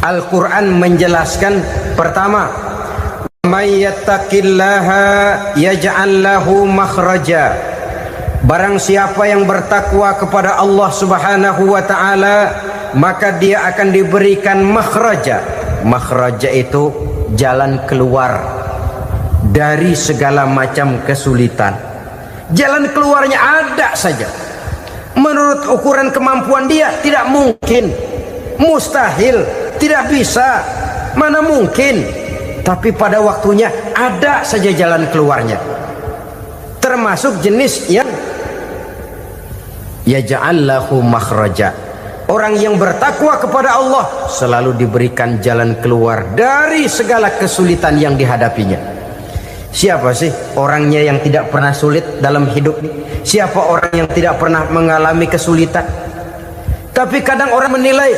Al-Quran menjelaskan, pertama, may yattaqillaha yaj'al lahu makhraja. Barang siapa yang bertakwa kepada Allah Subhanahu wa taala, maka dia akan diberikan makhraja. Makhraja itu jalan keluar dari segala macam kesulitan. Jalan keluarnya ada saja. Menurut ukuran kemampuan dia tidak mungkin, mustahil, tidak bisa, mana mungkin. Tapi pada waktunya ada saja jalan keluarnya. Termasuk jenis yang yaj'al lahu makhraja. Orang yang bertakwa kepada Allah selalu diberikan jalan keluar dari segala kesulitan yang dihadapinya. Siapa sih orangnya yang tidak pernah sulit dalam hidup ini? Siapa orang yang tidak pernah mengalami kesulitan? Tapi kadang orang menilai,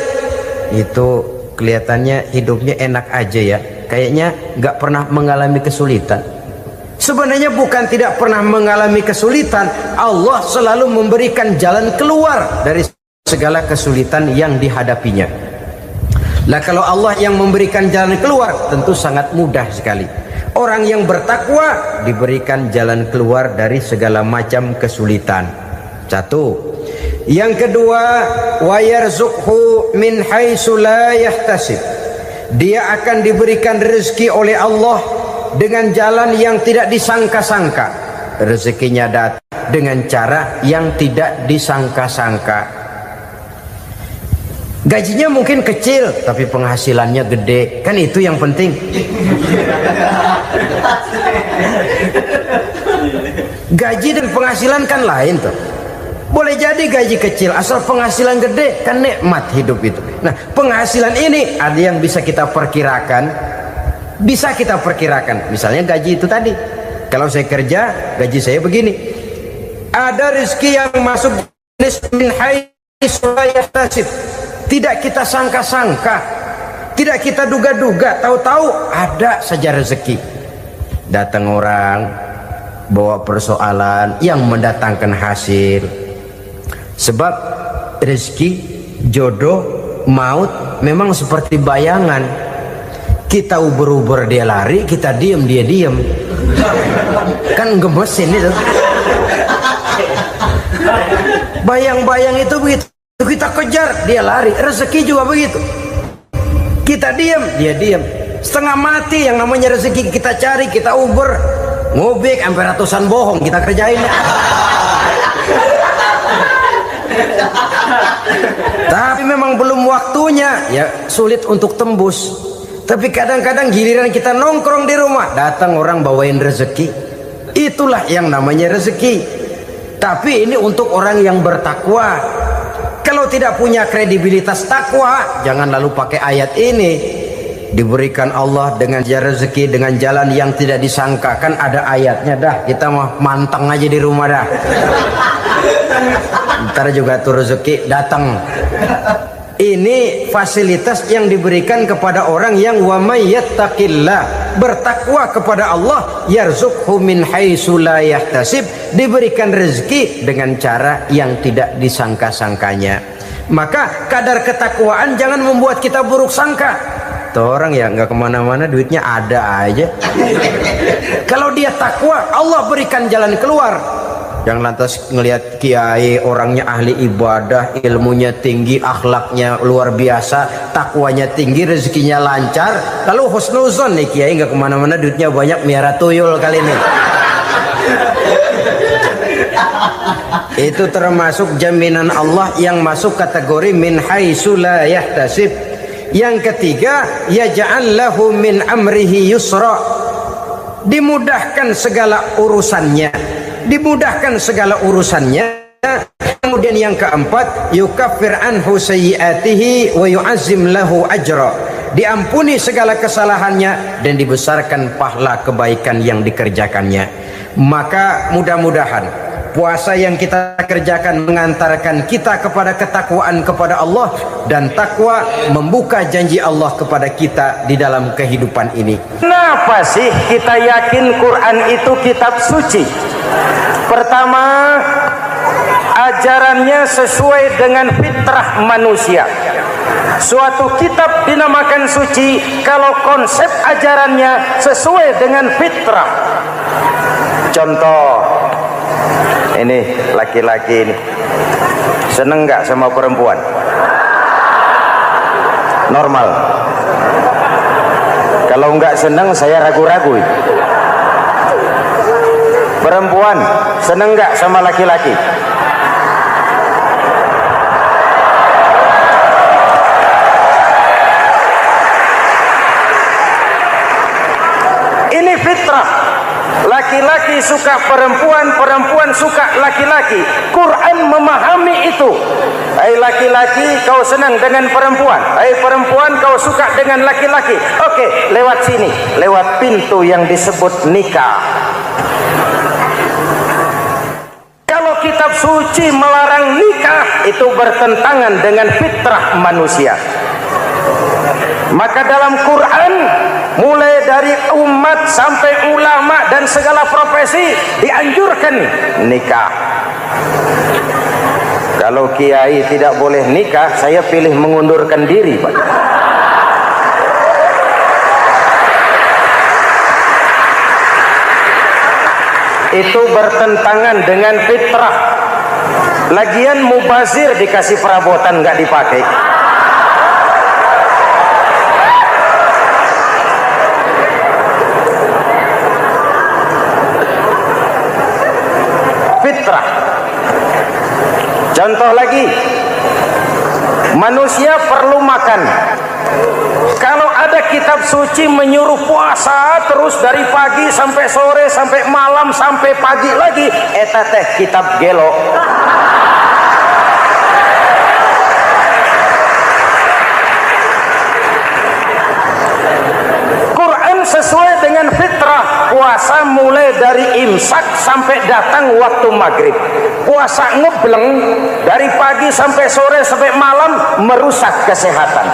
itu kelihatannya hidupnya enak aja ya, kayaknya nggak pernah mengalami kesulitan. Sebenarnya bukan tidak pernah mengalami kesulitan, Allah selalu memberikan jalan keluar dari segala kesulitan yang dihadapinya. Lah kalau Allah yang memberikan jalan keluar, tentu sangat mudah sekali. Orang yang bertakwa diberikan jalan keluar dari segala macam kesulitan. Satu. Yang kedua, wa yarzuqhu min haitsu la yahtasib. Dia akan diberikan rezeki oleh Allah dengan jalan yang tidak disangka-sangka. Rezekinya datang dengan cara yang tidak disangka-sangka. Gajinya mungkin kecil, tapi penghasilannya gede. Kan itu yang penting. Gaji dan penghasilan kan lain tuh. Boleh jadi gaji kecil, asal penghasilan gede, kan nikmat hidup itu. Nah, penghasilan ini ada yang bisa kita perkirakan. Bisa kita perkirakan. Misalnya gaji itu tadi. Kalau saya kerja, gaji saya begini. Ada rezeki yang masuk jenis min haitsu la yahtasib. Tidak kita sangka-sangka, tidak kita duga-duga, tahu-tahu ada saja rezeki. Datang orang bawa persoalan yang mendatangkan hasil. Sebab rezeki, jodoh, maut memang seperti bayangan. Kita uber-uber dia lari, kita diem dia diem. Kan gemesin itu. Bayang-bayang itu begitu. Kita kejar, dia lari. Rezeki juga begitu. Kita diam, dia diam. Setengah mati yang namanya rezeki kita cari, kita uber, ngobek sampai ratusan bohong kita kerjain. Tapi memang belum waktunya, ya sulit untuk tembus. Tapi kadang-kadang giliran kita nongkrong di rumah, datang orang bawain rezeki. Itulah yang namanya rezeki. Tapi ini untuk orang yang bertakwa. Kalau tidak punya kredibilitas takwa, jangan lalu pakai ayat ini. Diberikan Allah dengan rezeki dengan jalan yang tidak disangka. Kan ada ayatnya dah. Kita mah manteng aja di rumah dah. Ntar juga tuh rezeki datang. Ini fasilitas yang diberikan kepada orang yang wa may yattaqillah, bertakwa kepada Allah, yarzuqhu min haitsu la yahtasib, diberikan rezeki dengan cara yang tidak disangka-sangkanya. Maka kadar ketakwaan jangan membuat kita buruk sangka. Tuh orang ya nggak kemana-mana, duitnya ada aja. Kalau dia takwa, Allah berikan jalan keluar. Yang lantas ngelihat kiai orangnya ahli ibadah, ilmunya tinggi, akhlaknya luar biasa, takwanya tinggi, rezekinya lancar, lalu husnuzon nih kiai nggak kemana-mana, duitnya banyak, miara tuyul kali ini. Itu termasuk jaminan Allah yang masuk kategori min haitsu la yahtasib. Yang ketiga, yaj'al lahu min amrihi yusra, dimudahkan segala urusannya. Dimudahkan segala urusannya. Kemudian yang keempat, yukaffir anhu sayyiatihi wa yu'azzim lahu ajra, diampuni segala kesalahannya dan dibesarkan pahala kebaikan yang dikerjakannya. Maka mudah-mudahan puasa yang kita kerjakan mengantarkan kita kepada ketakwaan kepada Allah, dan takwa membuka janji Allah kepada kita di dalam kehidupan ini. Kenapa sih kita yakin Quran itu kitab suci? Pertama, ajarannya sesuai dengan fitrah manusia. Suatu kitab dinamakan suci kalau konsep ajarannya sesuai dengan fitrah. Contoh, ini laki-laki ini seneng nggak sama perempuan? Normal. Kalau nggak seneng saya ragu-ragu. Perempuan seneng nggak sama laki-laki? Ini fitrah. Laki-laki suka perempuan, perempuan suka laki-laki. Quran memahami itu. Hai laki-laki, kau senang dengan perempuan. Hai perempuan, kau suka dengan laki-laki. Oke, lewat sini, lewat pintu yang disebut nikah. Kalau kitab suci melarang nikah, itu bertentangan dengan fitrah manusia. Maka dalam Quran, mulai dari umat sampai ulama dan segala profesi dianjurkan nikah. Kalau kiai tidak boleh nikah, saya pilih mengundurkan diri, Pak. Itu bertentangan dengan fitrah. Lagian mubazir dikasih perabotan nggak dipakai. Fitrah. Contoh lagi, manusia perlu makan. Kalau ada kitab suci menyuruh puasa terus dari pagi sampai sore sampai malam sampai pagi lagi, eta teh kitab gelo. Quran sesuai dengan fitrah. Puasa mulai dari imsak sampai datang waktu maghrib. Puasa ngebleng dari pagi sampai sore sampai malam merusak kesehatan.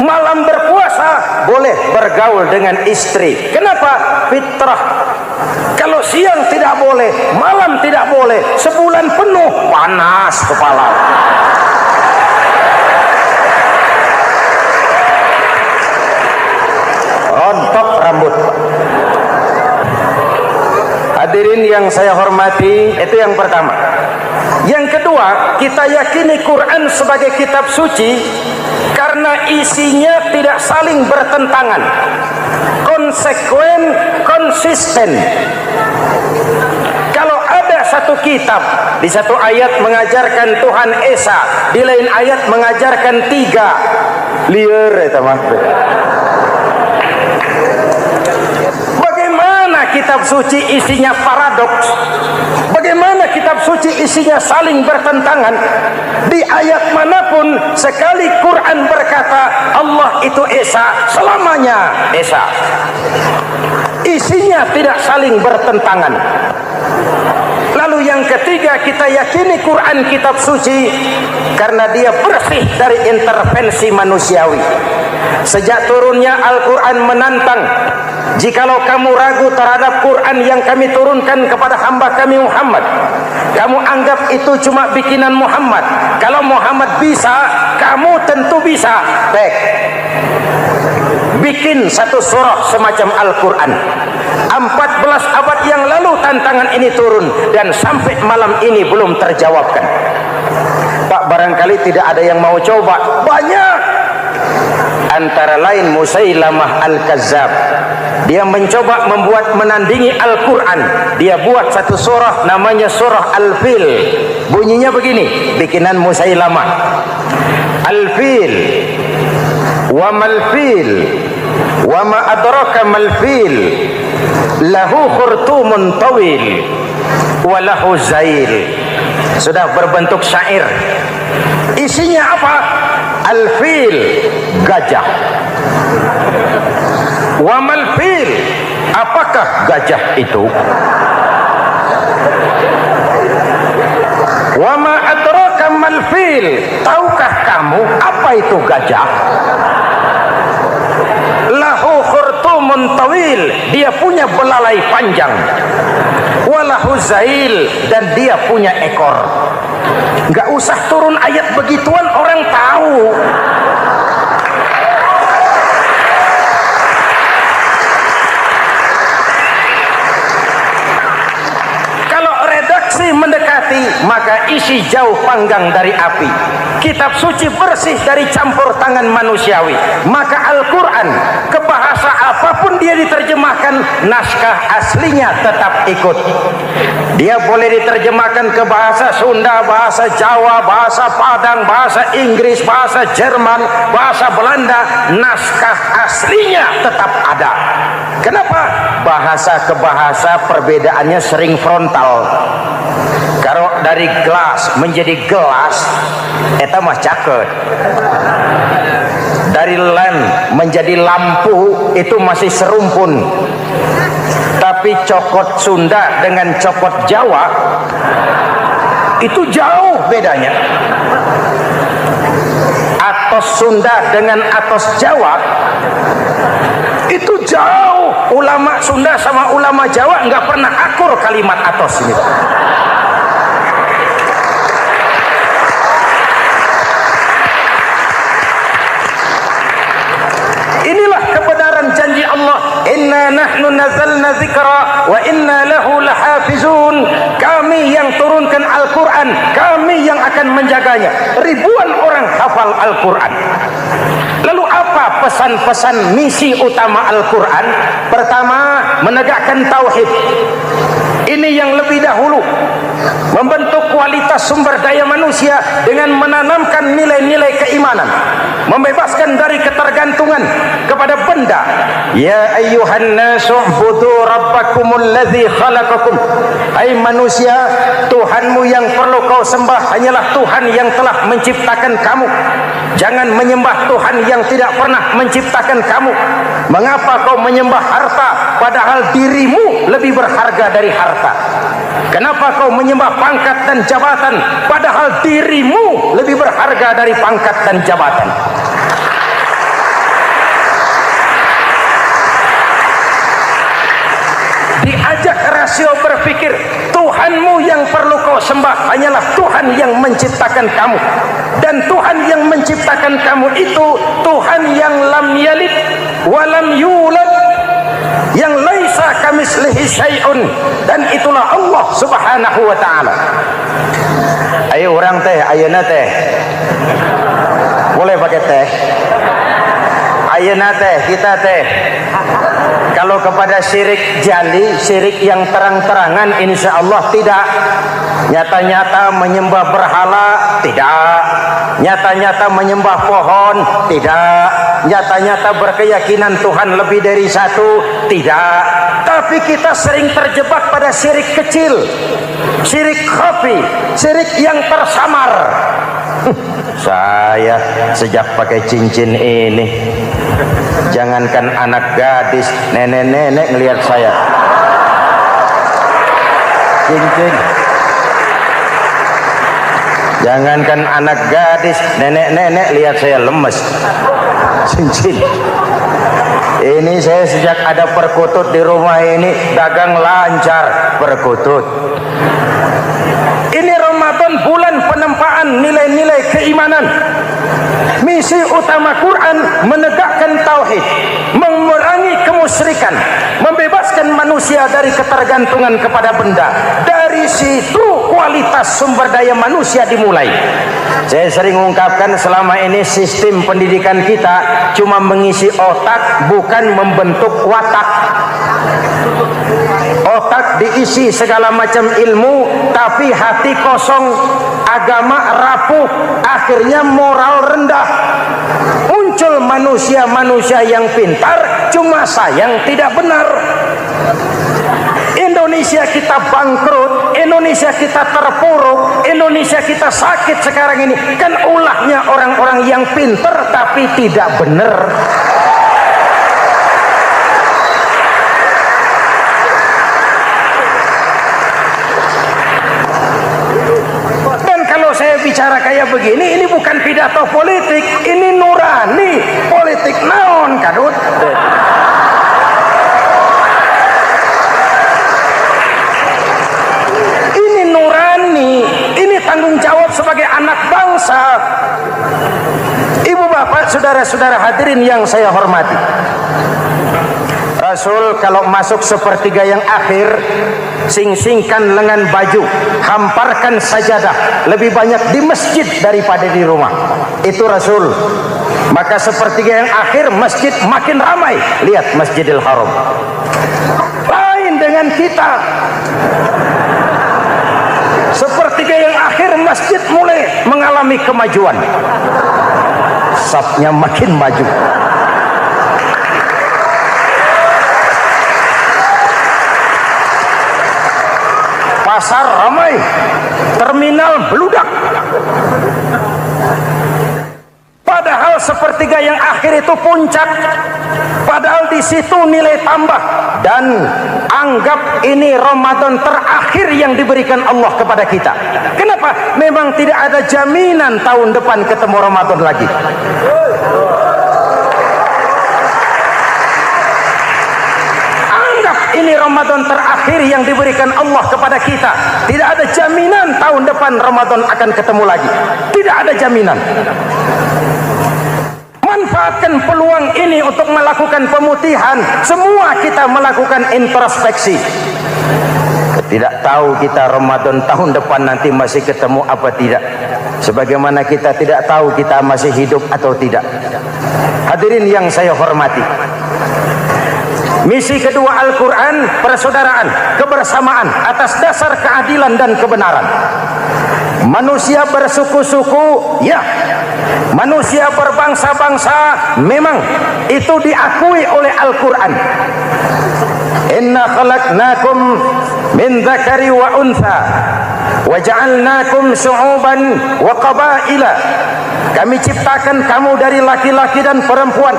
Malam berpuasa boleh bergaul dengan istri. Kenapa? Fitrah. Kalau siang tidak boleh, malam tidak boleh, sebulan penuh panas kepala. Rontok rambut. Hadirin yang saya hormati, itu yang pertama. Yang kedua, kita yakini Quran sebagai kitab suci karena isinya tidak saling bertentangan, konsekuen, konsisten. Kalau ada satu kitab, di satu ayat mengajarkan Tuhan Esa, di lain ayat mengajarkan tiga, liar itu mah. Kitab suci isinya paradoks. Bagaimana kitab suci isinya saling bertentangan? Di ayat manapun sekali Quran berkata Allah itu Esa, selamanya Esa. Isinya tidak saling bertentangan. Lalu yang ketiga, kita yakini Quran kitab suci karena dia bersih dari intervensi manusiawi. Sejak turunnya Al-Quran menantang, jikalau kamu ragu terhadap Quran yang kami turunkan kepada hamba kami Muhammad, kamu anggap itu cuma bikinan Muhammad. Kalau Muhammad bisa, kamu tentu bisa. Baik, bikin satu surah semacam Al-Quran. 14 abad yang lalu tantangan ini turun dan sampai malam ini belum terjawabkan. Pak, barangkali tidak ada yang mau coba. Banyak. Antara lain Musailamah Al-Kazzab. Dia mencoba membuat menandingi Al-Quran. Dia buat satu surah namanya surah Al-Fil. Bunyinya begini, bikinan Musailamah. Al-Fil wa mal-fil wa ma adraka mal-fil lahu khurtumun tawil wa lahu zail. Sudah berbentuk syair. Isinya apa? Al-fil, gajah. Wa mal-fil, apakah gajah itu? Wa ma adraka mal-fil, tahukah kamu apa itu gajah? Lahu khurtumun tawil, dia punya belalai panjang. Walahu zail, dan dia punya ekor. Gak usah turun ayat begituan, orang tahu. maka isi jauh panggang dari api. Kitab suci bersih dari campur tangan manusiawi. Maka Al-Quran ke bahasa apapun dia diterjemahkan, naskah aslinya tetap ikut. Dia boleh diterjemahkan ke bahasa Sunda, bahasa Jawa, bahasa Padang, bahasa Inggris, bahasa Jerman, bahasa Belanda, naskah aslinya tetap ada. Kenapa? Bahasa ke bahasa perbedaannya sering frontal. Kalau dari gelas menjadi gelas, eta mah caket. Dari lamp menjadi lampu, itu masih serumpun. Tapi cokot Sunda dengan cokot Jawa itu jauh bedanya. Atos Sunda dengan atos Jawa itu jauh. Ulama Sunda sama ulama Jawa nggak pernah akur kalimat atos ini. Inilah kebenaran janji Allah, inna nahnu nazzalna dzikra wa inna lahu lahafizun. Kami yang turunkan Al-Quran, kami yang akan menjaganya. Ribuan orang hafal Al-Quran. Lalu apa pesan-pesan misi utama Al-Quran? Pertama, menegakkan tauhid. Ini yang lebih dahulu, membentuk kualitas sumber daya manusia dengan menanamkan nilai-nilai keimanan, membebaskan dari ketergantungan kepada benda. Ya ayyuhan nasu ubudu rabbakumul ladzi khalaqakum. Hai manusia, Tuhanmu yang perlu kau sembah hanyalah Tuhan yang telah menciptakan kamu. Jangan menyembah Tuhan yang tidak pernah menciptakan kamu. Mengapa kau menyembah harta padahal dirimu lebih berharga dari harta? Kenapa kau menyembah pangkat dan jabatan padahal dirimu lebih berharga dari pangkat dan jabatan? Diajak rasio berpikir, Tuhanmu yang perlu kau sembah hanyalah Tuhan yang menciptakan kamu. Dan Tuhan yang menciptakan kamu itu Tuhan yang lam yalid walam yulad, yang laisa kamislihi syai'un, dan itulah Allah Subhanahu wa taala. Ayo orang teh, ayeuna teh. Boleh pakai teh? Ayeuna teh, kita teh. Kalau kepada syirik jali, syirik yang terang-terangan, insya Allah tidak. Nyata-nyata menyembah berhala, tidak. Nyata-nyata menyembah pohon, tidak. Nyata-nyata berkeyakinan Tuhan lebih dari satu, tidak. Tapi kita sering terjebak pada syirik kecil, syirik khafi, syirik yang tersamar. Saya sejak pakai cincin ini, jangankan anak gadis, nenek-nenek ngelihat saya cincin. Jangankan anak gadis, nenek-nenek lihat saya lemes cincin. Ini saya sejak ada perkutut di rumah ini dagang lancar perkutut. Ini Ramadan, bulan penempaan nilai-nilai keimanan. Misi utama Quran menegakkan tauhid, mengurangi kemusyrikan, membebaskan manusia dari ketergantungan kepada benda. Dari situ kualitas sumber daya manusia dimulai. Saya sering ungkapkan, selama ini sistem pendidikan kita cuma mengisi otak, bukan membentuk watak. Otak diisi segala macam ilmu, tapi hati kosong, agama rapuh, akhirnya moral rendah. Muncul manusia-manusia yang pintar, cuma sayang tidak benar. Indonesia kita bangkrut, Indonesia kita terpuruk, Indonesia kita sakit sekarang ini, kan ulahnya orang-orang yang pintar tapi tidak benar. Bicara kayak begini, ini bukan pidato politik, ini nurani. Politik naon kadut. Ini nurani, ini tanggung jawab sebagai anak bangsa. Ibu bapak, saudara-saudara hadirin yang saya hormati, Rasul kalau masuk sepertiga yang akhir, sing-singkan lengan baju, hamparkan sajadah, lebih banyak di masjid daripada di rumah. Itu Rasul. Maka sepertiga yang akhir masjid makin ramai. Lihat Masjidil Haram. Lain dengan kita. Sepertiga yang akhir masjid mulai mengalami kemajuan. Safnya makin maju. Pasar ramai, terminal beludak. Padahal sepertiga yang akhir itu puncak. Padahal di situ nilai tambah. Dan anggap ini Ramadan terakhir yang diberikan Allah kepada kita. Kenapa? Memang tidak ada jaminan tahun depan ketemu Ramadan lagi. Ini Ramadan terakhir yang diberikan Allah kepada kita. Tidak ada jaminan tahun depan Ramadan akan ketemu lagi. Tidak ada jaminan. Manfaatkan peluang ini untuk melakukan pemutihan. Semua kita melakukan introspeksi. Tidak tahu kita Ramadan tahun depan nanti masih ketemu apa tidak. Sebagaimana kita tidak tahu kita masih hidup atau tidak. Hadirin yang saya hormati, misi kedua Al-Quran, persaudaraan, kebersamaan atas dasar keadilan dan kebenaran. Manusia bersuku-suku, ya. Manusia berbangsa-bangsa, memang itu diakui oleh Al-Quran. Inna khalaqnakum min dzakari wa untha wa ja'alnakum syu'uban wa qabaila. Kami ciptakan kamu dari laki-laki dan perempuan.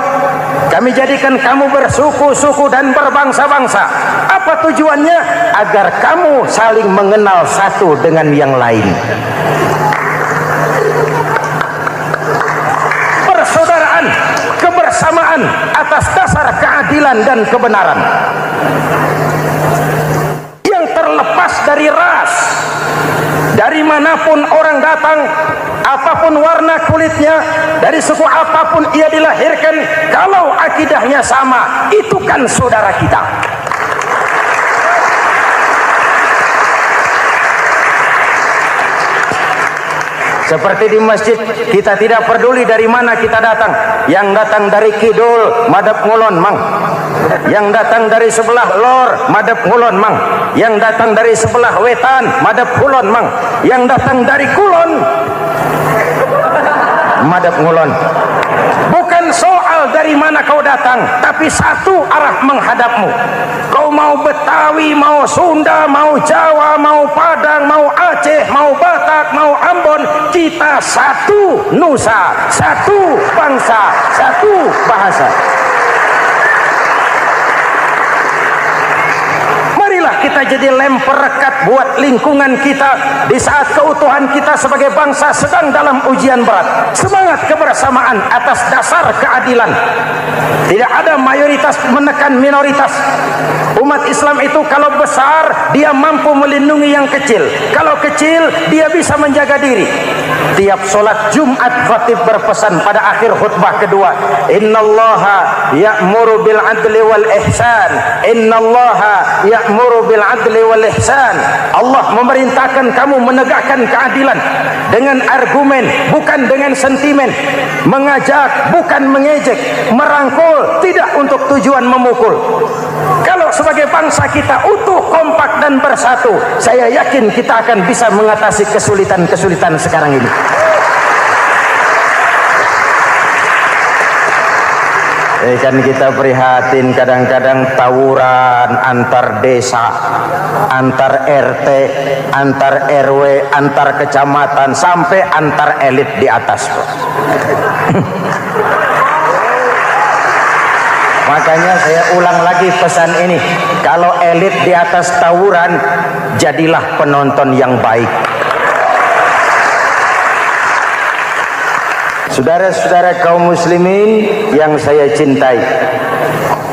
Kami jadikan kamu bersuku-suku dan berbangsa-bangsa. Apa tujuannya? Agar kamu saling mengenal satu dengan yang lain. Persaudaraan, kebersamaan atas dasar keadilan dan kebenaran. Yang terlepas dari ras. Dari manapun orang datang, apapun warna kulitnya, dari suku apapun ia dilahirkan, kalau akidahnya sama, itu kan saudara kita. Seperti di masjid, kita tidak peduli dari mana kita datang. Yang datang dari kidul, madhab ngulon mang. Yang datang dari sebelah lor, madhab ngulon mang. Yang datang dari sebelah wetan, madhab kulon mang. Yang datang dari kulon, madhab ngulon. Bukan soal dari mana kau datang, tapi satu arah menghadapmu. Kau mau Betawi, mau Sunda, mau Jawa, mau Padang, mau Aceh, mau Batak, mau Ambon, kita satu nusa, satu bangsa, satu bahasa. Kita jadi lem perekat buat lingkungan kita di saat keutuhan kita sebagai bangsa sedang dalam ujian berat. Semangat kebersamaan atas dasar keadilan. Tidak ada mayoritas menekan minoritas. Umat Islam itu kalau besar dia mampu melindungi yang kecil. Kalau kecil dia bisa menjaga diri. Tiap sholat Jumat khatib berpesan pada akhir khutbah kedua, innallaha ya'muru bil adli wal ihsan. Innallaha ya'muru bil adli wal ihsan. Allah memerintahkan kamu menegakkan keadilan dengan argumen, bukan dengan sentimen. Mengajak, bukan mengejek. Merangkul, tidak untuk tujuan memukul. Kalau sebagai bangsa kita utuh, kompak dan bersatu, saya yakin kita akan bisa mengatasi kesulitan-kesulitan sekarang ini. Kan kita prihatin kadang-kadang tawuran antar desa, antar RT, antar RW, antar kecamatan, sampai antar elit di atas. Makanya saya ulang lagi pesan ini, kalau elit di atas tawuran, jadilah penonton yang baik. Saudara-saudara kaum muslimin yang saya cintai,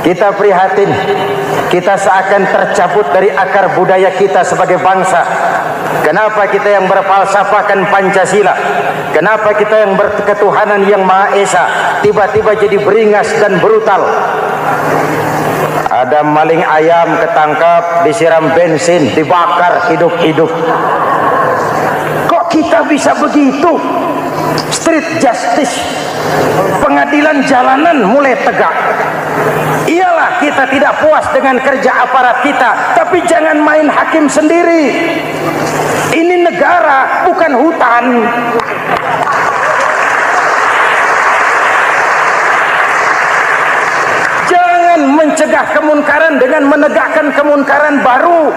kita prihatin, kita seakan tercabut dari akar budaya kita sebagai bangsa. Kenapa kita yang berfalsafahkan Pancasila, kenapa kita yang berketuhanan yang Maha Esa tiba-tiba jadi beringas dan brutal? Ada maling ayam ketangkap, disiram bensin, dibakar hidup-hidup. Kok kita bisa begitu? Street justice, pengadilan jalanan mulai tegak. Iyalah kita tidak puas dengan kerja aparat kita, tapi jangan main hakim sendiri. Ini negara, bukan hutan. Jangan mencegah kemunkaran dengan menegakkan kemunkaran baru.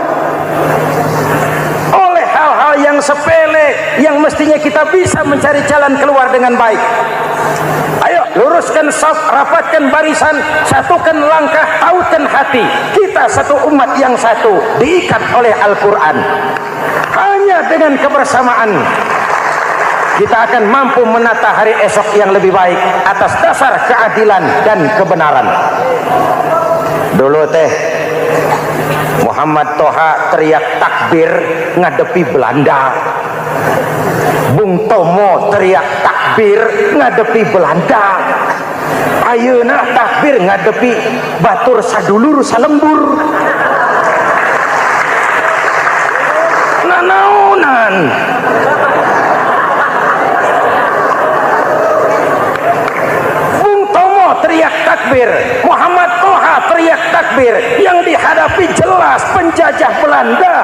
Oleh hal-hal yang sepele yang mestinya kita bisa mencari jalan keluar dengan baik. Ayo luruskan saf, rapatkan barisan, satukan langkah, tautkan hati. Kita satu umat yang satu, diikat oleh Al-Quran. Hanya dengan kebersamaan kita akan mampu menata hari esok yang lebih baik atas dasar keadilan dan kebenaran. Dulu teh Muhammad Toha teriak takbir ngadepi Belanda. Bung Tomo teriak takbir ngadepi Belanda. Ayeuna takbir ngadepi batur sadulur salembur. Nanaunan. Bung Tomo teriak takbir, Muhammad Toha teriak takbir. Yang dihadapi jelas penjajah Belanda.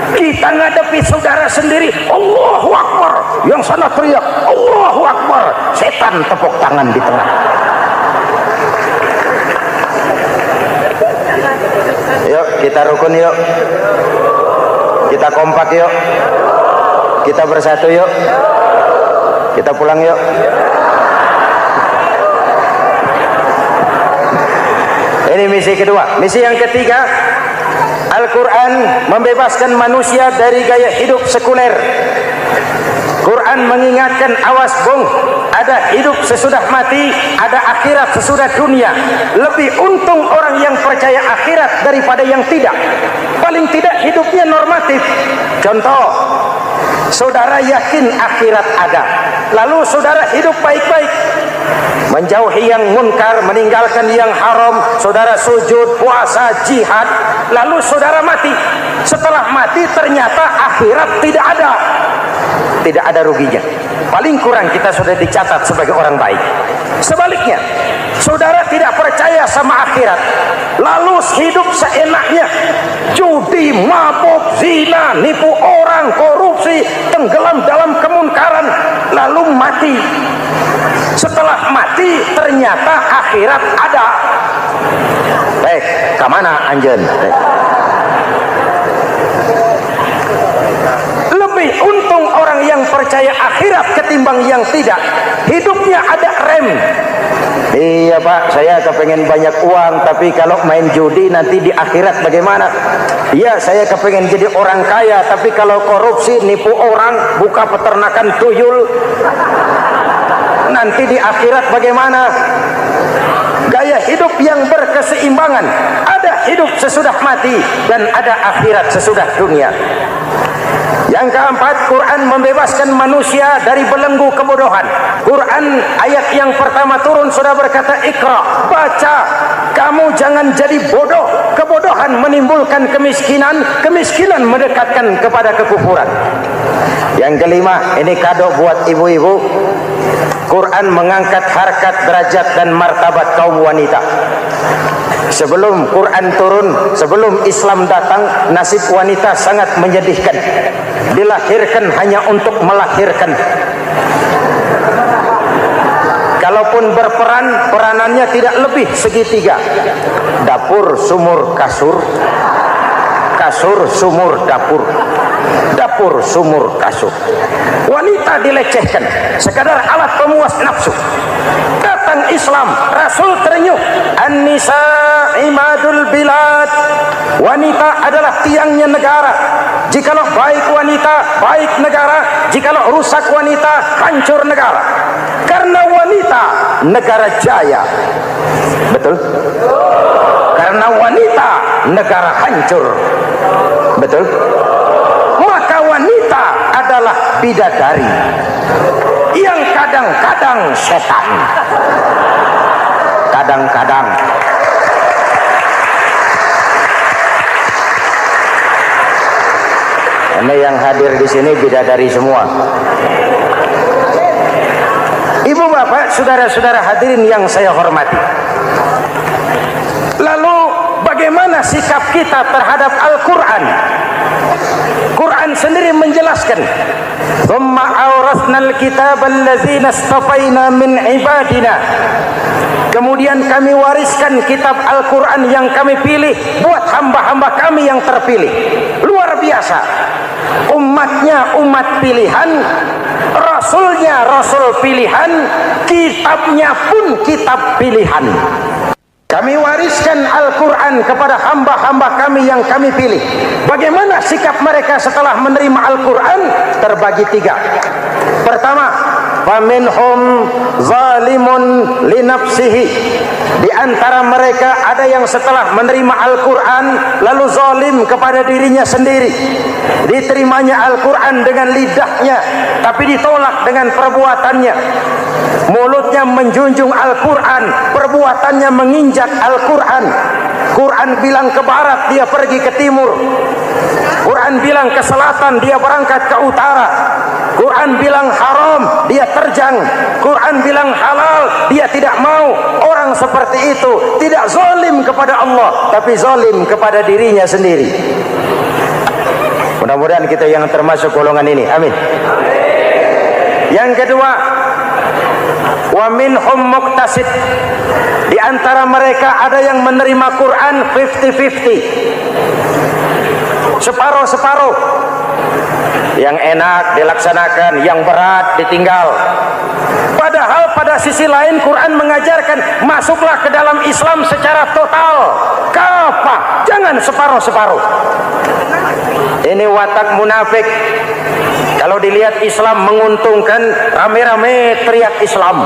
Kita ngadepi saudara sendiri, Allahu Akbar. Yang sana teriak Allahu Akbar. Setan tepuk tangan di tengah. Yuk kita rukun yuk. Kita kompak yuk. Kita bersatu yuk. Kita pulang yuk. Ini misi kedua. Misi yang ketiga, Al-Quran membebaskan manusia dari gaya hidup sekuler. Quran mengingatkan, awas bung, ada hidup sesudah mati, ada akhirat sesudah dunia. Lebih untung orang yang percaya akhirat daripada yang tidak. Paling tidak hidupnya normatif. Contoh, saudara yakin akhirat ada, lalu saudara hidup baik-baik, menjauhi yang munkar, meninggalkan yang haram, saudara sujud, puasa, jihad, lalu saudara mati. Setelah mati ternyata akhirat tidak ada. Tidak ada ruginya. Paling kurang kita sudah dicatat sebagai orang baik. Sebaliknya, saudara tidak percaya sama akhirat, lalu hidup seenaknya, judi, mabuk, zina, nipu orang, korupsi, tenggelam dalam kemunkaran, lalu mati. Setelah mati ternyata akhirat ada. Kemana anjen? Lebih untung orang yang percaya akhirat ketimbang yang tidak. Hidupnya ada rem. Iya pak, saya kepengen banyak uang, tapi kalau main judi nanti di akhirat bagaimana? Iya, saya kepengen jadi orang kaya, tapi kalau korupsi, nipu orang, buka peternakan tuyul, nanti di akhirat bagaimana? Gaya hidup yang berkeseimbangan. Ada hidup sesudah mati dan ada akhirat sesudah dunia. Yang keempat, Quran membebaskan manusia dari belenggu kebodohan. Quran ayat yang pertama turun sudah berkata, Iqra, baca, kamu jangan jadi bodoh. Kebodohan menimbulkan kemiskinan, kemiskinan mendekatkan kepada kekufuran. Yang kelima, ini kado buat ibu-ibu. Quran mengangkat harkat, derajat dan martabat kaum wanita. Sebelum Quran turun, sebelum Islam datang, nasib wanita sangat menyedihkan. Dilahirkan hanya untuk melahirkan. Kalaupun berperan, peranannya tidak lebih segitiga. Dapur, sumur, kasur. Kasur, sumur, dapur. Dapur, sumur, kasur. Wanita dilecehkan, sekadar alat pemuas nafsu. Datang Islam, Rasul terenyuh, An-nisa imadul bilad. Wanita adalah tiangnya negara. Jikalau baik wanita, baik negara. Jikalau rusak wanita, hancur negara. Karena wanita, negara jaya. Betul? Karena wanita, negara hancur. Betul? Maka wanita adalah bidadari yang kadang-kadang setan. Kadang-kadang Ini yang hadir di sini bidadari semua. Ibu bapak, saudara-saudara hadirin yang saya hormati. Lalu bagaimana sikap kita terhadap Al-Quran? Quran sendiri menjelaskan, "Tsumma awrasnal kitaba allazina istafaina min ibadina." Kemudian kami wariskan kitab Al-Quran yang kami pilih buat hamba-hamba kami yang terpilih. Luar biasa. Umatnya umat pilihan, rasulnya rasul pilihan, kitabnya pun kitab pilihan. Kami wariskan Al-Quran kepada hamba-hamba kami yang kami pilih. Bagaimana sikap mereka setelah menerima Al-Quran? Terbagi tiga. Pertama, faminhum zalimun linafsihi. Di antara mereka ada yang setelah menerima Al-Quran lalu zalim kepada dirinya sendiri. Diterimanya Al-Quran dengan lidahnya, tapi ditolak dengan perbuatannya. Mulutnya menjunjung Al-Quran, perbuatannya menginjak Al-Quran. Quran bilang ke barat, dia pergi ke timur. Quran bilang ke selatan, dia berangkat ke utara. Quran bilang haram, dia terjang. Quran bilang halal, dia tidak mau. Orang seperti itu tidak zalim kepada Allah, tapi zalim kepada dirinya sendiri. Mudah-mudahan kita yang termasuk golongan ini. Amin. Yang kedua, wa minhum muqtasid. Di antara mereka ada yang menerima Quran 50-50. Separuh-separuh. Yang enak dilaksanakan, yang berat ditinggal. Padahal pada sisi lain Quran mengajarkan masuklah ke dalam Islam secara total, kafah, jangan separuh-separuh. Ini watak munafik. Kalau dilihat Islam menguntungkan, rame-rame teriak Islam.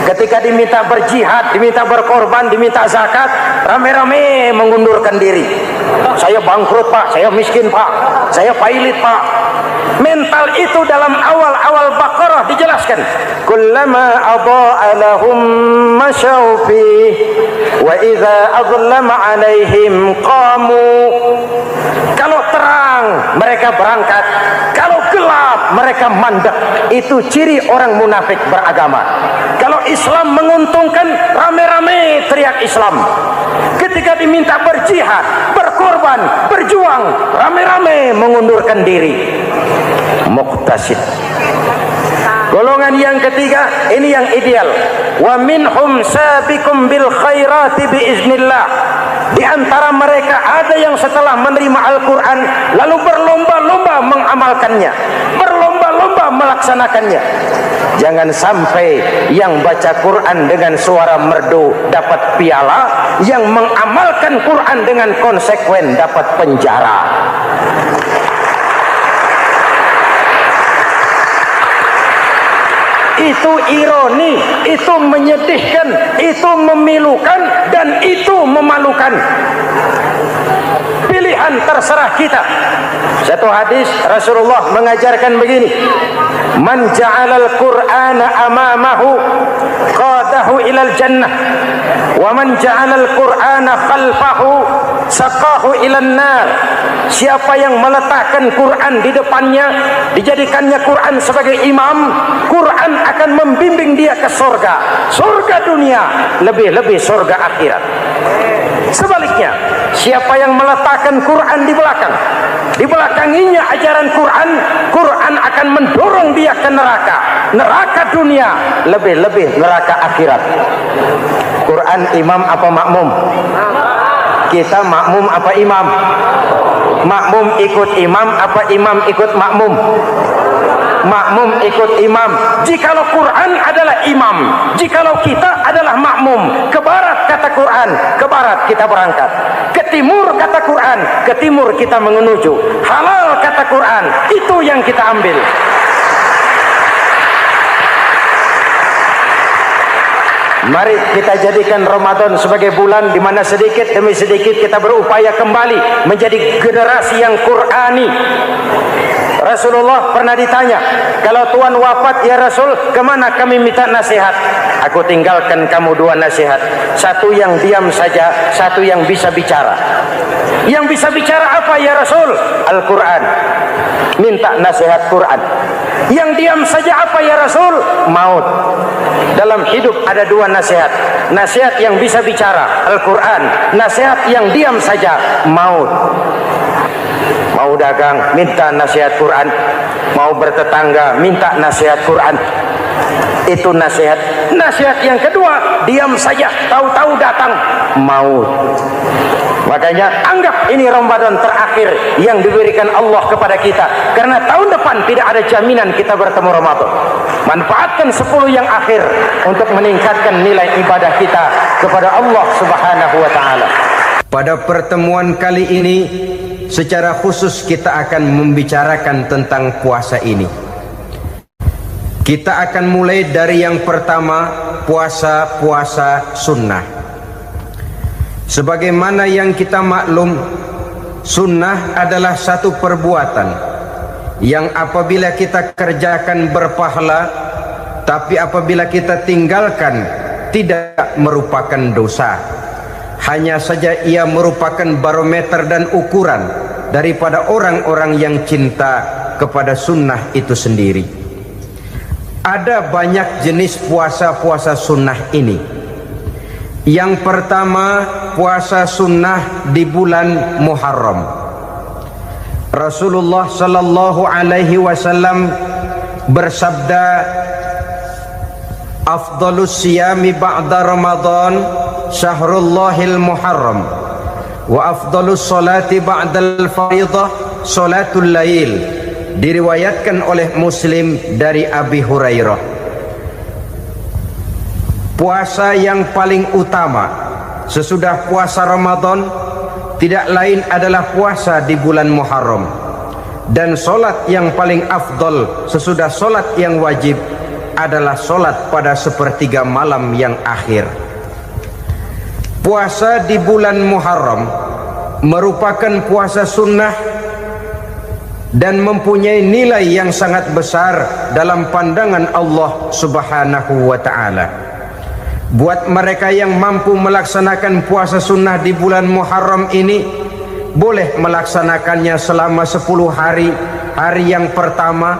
Ketika diminta berjihad, diminta berkorban, diminta zakat, rame-rame mengundurkan diri. Saya bangkrut pak, saya miskin pak, saya pailit pak. Mental itu dalam awal-awal Baqarah dijelaskan. Kullama adha'a lahum masyaw fi wa idza adlama alaihim qamu. Kalau terang mereka berangkat, kalau gelap mereka mandek. Itu ciri orang munafik beragama. Kalau Islam menguntungkan, rame-rame teriak Islam. Ketika diminta berjihad, berkorban, berjuang, rame-rame mengundurkan diri. Muqtasid. Golongan yang ketiga, ini yang ideal. Wa minhum sabiqum bil khairati biiznillah. Di antara mereka ada yang setelah menerima Al-Quran lalu berlomba-lomba mengamalkannya, berlomba-lomba melaksanakannya. Jangan sampai yang baca Quran dengan suara merdu dapat piala, yang mengamalkan Quran dengan konsekuen dapat penjara. Itu ironi, itu menyedihkan, itu memilukan, dan itu memalukan. Pilihan terserah kita. Satu hadis Rasulullah mengajarkan begini, man ja'alal qur'ana amamahu qadahu ilal jannah wa man ja'alal qur'ana khalfahu saqahu ilan nar. Siapa yang meletakkan Quran di depannya, dijadikannya Quran sebagai imam, Quran akan membimbing dia ke surga, surga dunia, lebih-lebih surga akhirat. Sebaliknya, siapa yang meletakkan Quran di belakang, dibelakanginya ajaran Quran, Quran akan mendorong dia ke neraka, neraka dunia, lebih-lebih neraka akhirat. Quran imam apa makmum? Kita makmum apa imam? Makmum ikut imam apa imam ikut makmum? Makmum ikut imam. Jikalau Quran adalah imam, jikalau kita adalah makmum. Ke barat kata Quran, ke barat kita berangkat. Ke timur kata Quran, ke timur kita menuju. Halal kata Quran, itu yang kita ambil. Mari kita jadikan Ramadan sebagai bulan di mana sedikit demi sedikit kita berupaya kembali menjadi generasi yang Qurani. Rasulullah pernah ditanya, kalau Tuhan wafat ya Rasul, kemana kami minta nasihat? Aku tinggalkan kamu dua nasihat, satu yang diam saja, satu yang bisa bicara. Yang bisa bicara apa ya Rasul? Al-Quran. Minta nasihat Quran. Yang diam saja apa ya Rasul? Maut. Dalam hidup ada dua nasihat. Nasihat yang bisa bicara, Al-Quran. Nasihat yang diam saja, maut. Mau dagang, minta nasihat Quran. Mau bertetangga, minta nasihat Quran. Itu nasihat. Nasihat yang kedua, diam saja, tahu-tahu datang maut. Makanya anggap ini Ramadan terakhir yang diberikan Allah kepada kita, karena tahun depan tidak ada jaminan kita bertemu Ramadan. Manfaatkan 10 yang akhir untuk meningkatkan nilai ibadah kita kepada Allah Subhanahu wa taala. Pada pertemuan kali ini secara khusus kita akan membicarakan tentang puasa ini. Kita akan mulai dari yang pertama, puasa sunnah. Sebagaimana yang kita maklum, sunnah adalah satu perbuatan yang apabila kita kerjakan berpahala, tapi apabila kita tinggalkan tidak merupakan dosa. Hanya saja ia merupakan barometer dan ukuran daripada orang-orang yang cinta kepada sunnah itu sendiri. Ada banyak jenis puasa sunnah ini. Yang pertama, puasa sunnah di bulan Muharram. Rasulullah sallallahu alaihi wasallam bersabda, "Afdhalus siyami ba'da Ramadan syahrullahil Muharram, wa afdhalus salati ba'dal fardhah salatul lail." Diriwayatkan oleh Muslim dari Abi Hurairah. Puasa yang paling utama sesudah puasa Ramadan tidak lain adalah puasa di bulan Muharram. Dan solat yang paling afdol sesudah solat yang wajib adalah solat pada sepertiga malam yang akhir. Puasa di bulan Muharram merupakan puasa sunnah dan mempunyai nilai yang sangat besar dalam pandangan Allah Subhanahu wa ta'ala. Buat mereka yang mampu melaksanakan puasa sunnah di bulan Muharram ini, boleh melaksanakannya selama 10 hari. Hari yang pertama,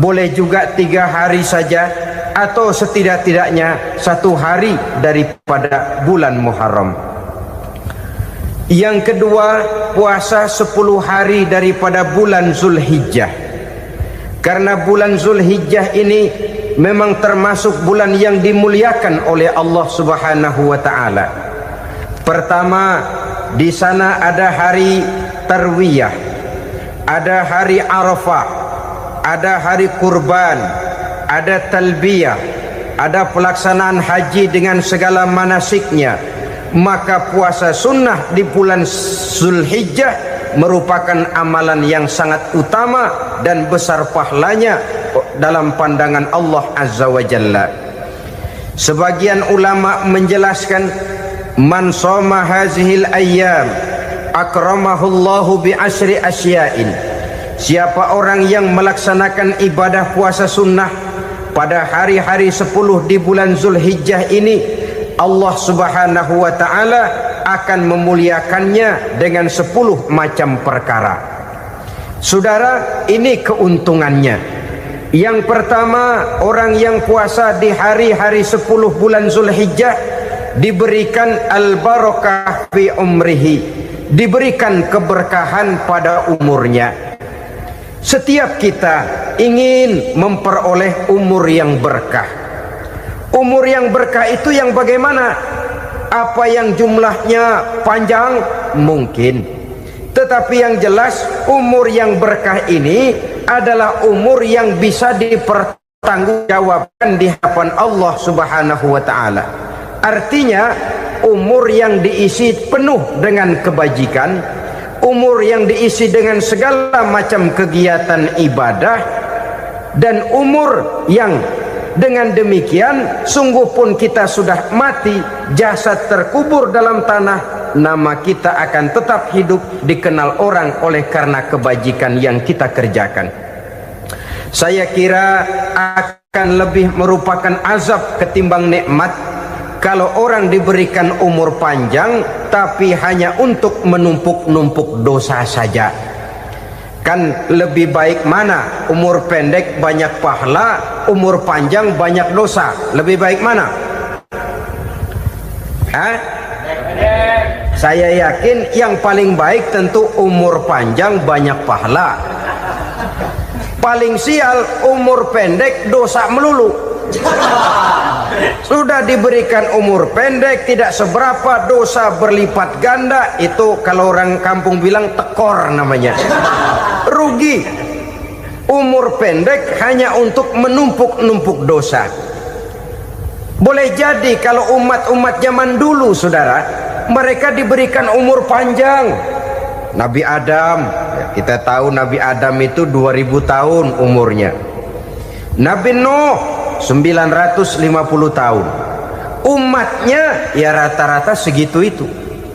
boleh juga 3 hari saja, atau setidak-tidaknya 1 hari daripada bulan Muharram. Yang kedua, puasa 10 hari daripada bulan Zulhijjah. Karena bulan Zulhijjah ini memang termasuk bulan yang dimuliakan oleh Allah Subhanahu wa taala. Pertama, di sana ada hari Tarwiyah, ada hari Arafah, ada hari kurban, ada talbiyah, ada pelaksanaan haji dengan segala manasiknya. Maka puasa sunnah di bulan Zulhijjah merupakan amalan yang sangat utama dan besar pahalanya dalam pandangan Allah Azza wa Jalla. Sebagian ulama menjelaskan, man shoma hazihil ayyam akramahullahu bi asri asya'in. Siapa orang yang melaksanakan ibadah puasa sunnah pada hari-hari 10 di bulan Zulhijjah ini, Allah Subhanahu wa ta'ala akan memuliakannya dengan 10 macam perkara. Saudara, ini keuntungannya. Yang pertama, orang yang puasa di hari-hari 10 bulan Zulhijjah diberikan al-barakah fi umrihi, diberikan keberkahan pada umurnya. Setiap kita ingin memperoleh umur yang berkah. Umur yang berkah itu yang bagaimana? Apa yang jumlahnya panjang? Mungkin. Tetapi yang jelas, umur yang berkah ini adalah umur yang bisa dipertanggungjawabkan di hadapan Allah Subhanahu wa ta'ala. Artinya, umur yang diisi penuh dengan kebajikan, umur yang diisi dengan segala macam kegiatan ibadah, dan umur yang dengan demikian sungguh pun kita sudah mati, jasad terkubur dalam tanah, nama kita akan tetap hidup, dikenal orang oleh karena kebajikan yang kita kerjakan. Saya kira akan lebih merupakan azab ketimbang nikmat kalau orang diberikan umur panjang tapi hanya untuk menumpuk-numpuk dosa saja. Kan lebih baik mana? Umur pendek banyak pahala, umur panjang banyak dosa. Lebih baik mana? Saya yakin yang paling baik tentu umur panjang banyak pahala. Paling sial umur pendek dosa melulu. Sudah diberikan umur pendek tidak seberapa, dosa berlipat ganda. Itu kalau orang kampung bilang tekor namanya. Rugi. Umur pendek hanya untuk menumpuk-numpuk dosa. Boleh jadi kalau umat-umat zaman dulu, saudara, mereka diberikan umur panjang. Nabi Adam, kita tahu Nabi Adam itu 2000 tahun umurnya. Nabi Nuh 950 tahun. Umatnya ya rata-rata segitu itu.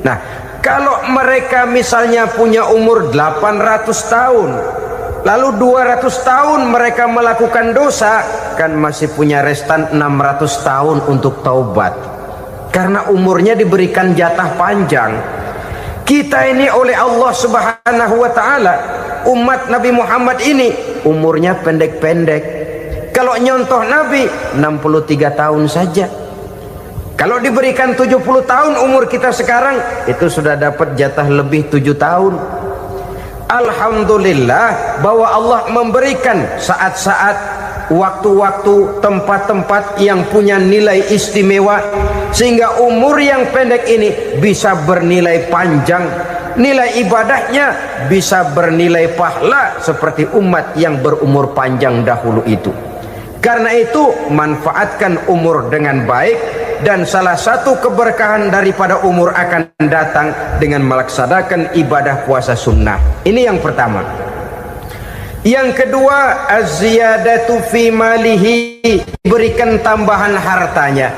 Nah, kalau mereka misalnya punya umur 800 tahun, lalu 200 tahun mereka melakukan dosa, kan masih punya restan 600 tahun untuk taubat. Karena umurnya diberikan jatah panjang. Kita ini oleh Allah Subhanahu wa taala, umat Nabi Muhammad ini umurnya pendek-pendek. Kalau nyontoh Nabi 63 tahun saja. Kalau diberikan 70 tahun umur kita sekarang, itu sudah dapat jatah lebih 7 tahun. Alhamdulillah bahwa Allah memberikan saat-saat, waktu-waktu, tempat-tempat yang punya nilai istimewa, sehingga umur yang pendek ini bisa bernilai panjang, nilai ibadahnya bisa bernilai pahala seperti umat yang berumur panjang dahulu itu. Karena itu manfaatkan umur dengan baik, dan salah satu keberkahan daripada umur akan datang dengan melaksanakan ibadah puasa sunnah. Ini yang pertama. Yang kedua, az-ziyadatu fi malihi, berikan tambahan hartanya,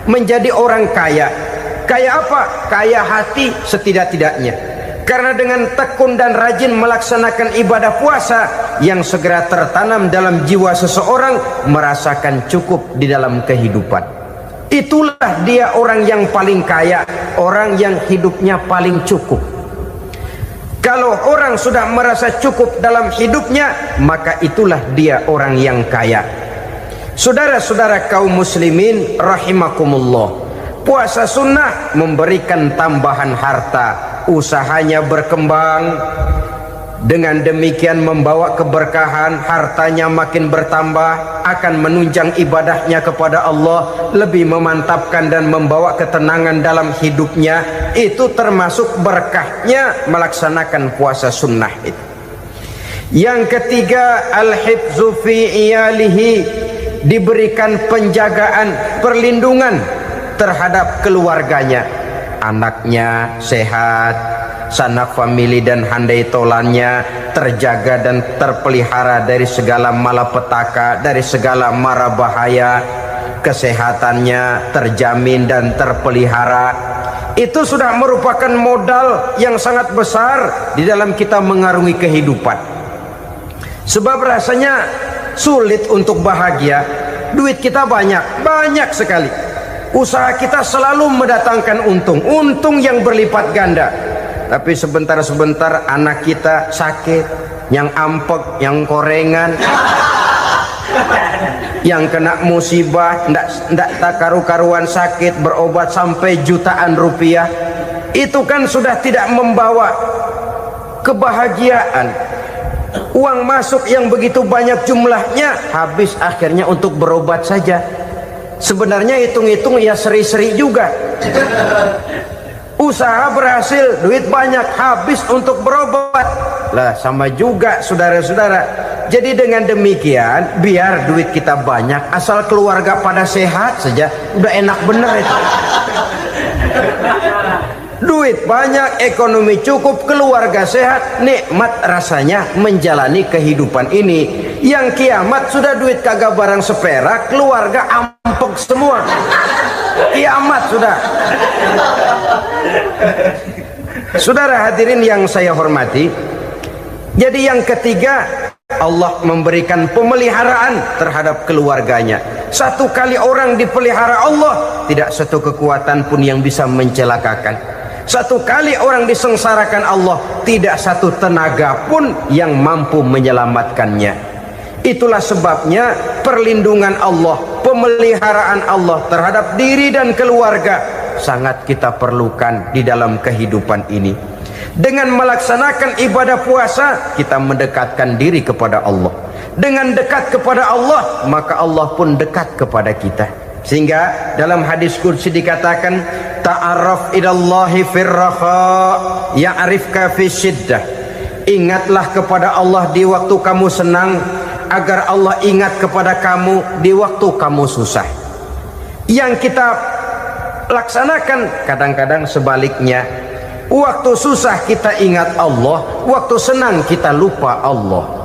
menjadi orang kaya. Kaya apa? Kaya hati setidak-tidaknya. Karena dengan tekun dan rajin melaksanakan ibadah puasa, yang segera tertanam dalam jiwa seseorang merasakan cukup di dalam kehidupan. Itulah dia orang yang paling kaya, orang yang hidupnya paling cukup. Kalau orang sudah merasa cukup dalam hidupnya, maka itulah dia orang yang kaya. Saudara-saudara kaum muslimin rahimakumullah, puasa sunnah memberikan tambahan harta, usahanya berkembang, dengan demikian membawa keberkahan, hartanya makin bertambah, akan menunjang ibadahnya kepada Allah, lebih memantapkan dan membawa ketenangan dalam hidupnya. Itu termasuk berkahnya melaksanakan puasa sunnah itu. Yang ketiga, al-hifzu fi iyalihi, diberikan penjagaan, perlindungan terhadap keluarganya, anaknya sehat, sanak famili dan handai tolannya terjaga dan terpelihara dari segala malapetaka, dari segala mara bahaya, kesehatannya terjamin dan terpelihara. Itu sudah merupakan modal yang sangat besar di dalam kita mengarungi kehidupan. Sebab rasanya sulit untuk bahagia, duit kita banyak sekali, usaha kita selalu mendatangkan untung yang berlipat ganda. Tapi sebentar-sebentar anak kita sakit, yang ampek, yang korengan, yang kena musibah, ndak tak karu-karuan sakit, berobat sampai jutaan rupiah. Itu kan sudah tidak membawa kebahagiaan. Uang masuk yang begitu banyak jumlahnya, habis akhirnya untuk berobat saja. Sebenarnya hitung-hitung ya seri-seri juga. Usaha berhasil, duit banyak, habis untuk berobat. Lah sama juga saudara-saudara. Jadi dengan demikian, biar duit kita banyak, asal keluarga pada sehat saja, udah enak bener itu. Duit banyak, ekonomi cukup, keluarga sehat, nikmat rasanya menjalani kehidupan ini. Yang kiamat sudah duit kagak barang seperak, keluarga ampek semua. Kiamat sudah. Saudara hadirin yang saya hormati, jadi yang ketiga, Allah memberikan pemeliharaan terhadap keluarganya. Satu kali orang dipelihara Allah, tidak satu kekuatan pun yang bisa mencelakakan. Satu kali orang disengsarakan Allah, tidak satu tenaga pun yang mampu menyelamatkannya. Itulah sebabnya perlindungan Allah, pemeliharaan Allah terhadap diri dan keluarga sangat kita perlukan di dalam kehidupan ini. Dengan melaksanakan ibadah puasa, kita mendekatkan diri kepada Allah. Dengan dekat kepada Allah, maka Allah pun dekat kepada kita. Sehingga dalam hadis qudsi dikatakan, ta'arraf ilallahi firraha ya'rifka fi syiddah. Ingatlah kepada Allah di waktu kamu senang, agar Allah ingat kepada kamu di waktu kamu susah. Yang kita laksanakan kadang-kadang sebaliknya. Waktu susah kita ingat Allah, waktu senang kita lupa Allah.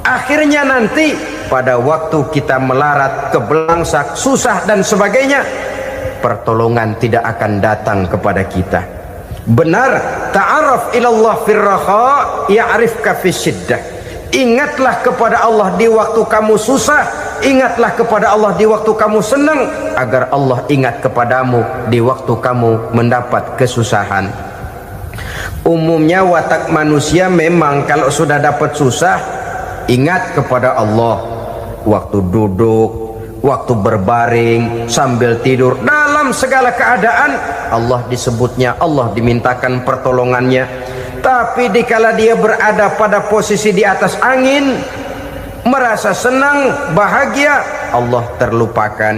Akhirnya nanti pada waktu kita melarat, kebelangsak, susah dan sebagainya, pertolongan tidak akan datang kepada kita. Benar, ta'arraf ilallah firraha ya'rifka fi syiddah. Ingatlah kepada Allah di waktu kamu susah, ingatlah kepada Allah di waktu kamu senang, agar Allah ingat kepadamu di waktu kamu mendapat kesusahan. Umumnya watak manusia memang kalau sudah dapat susah, ingat kepada Allah. Waktu duduk, waktu berbaring, sambil tidur, dalam segala keadaan Allah disebutnya, Allah dimintakan pertolongannya. Tapi dikala dia berada pada posisi di atas angin, merasa senang, bahagia, Allah terlupakan.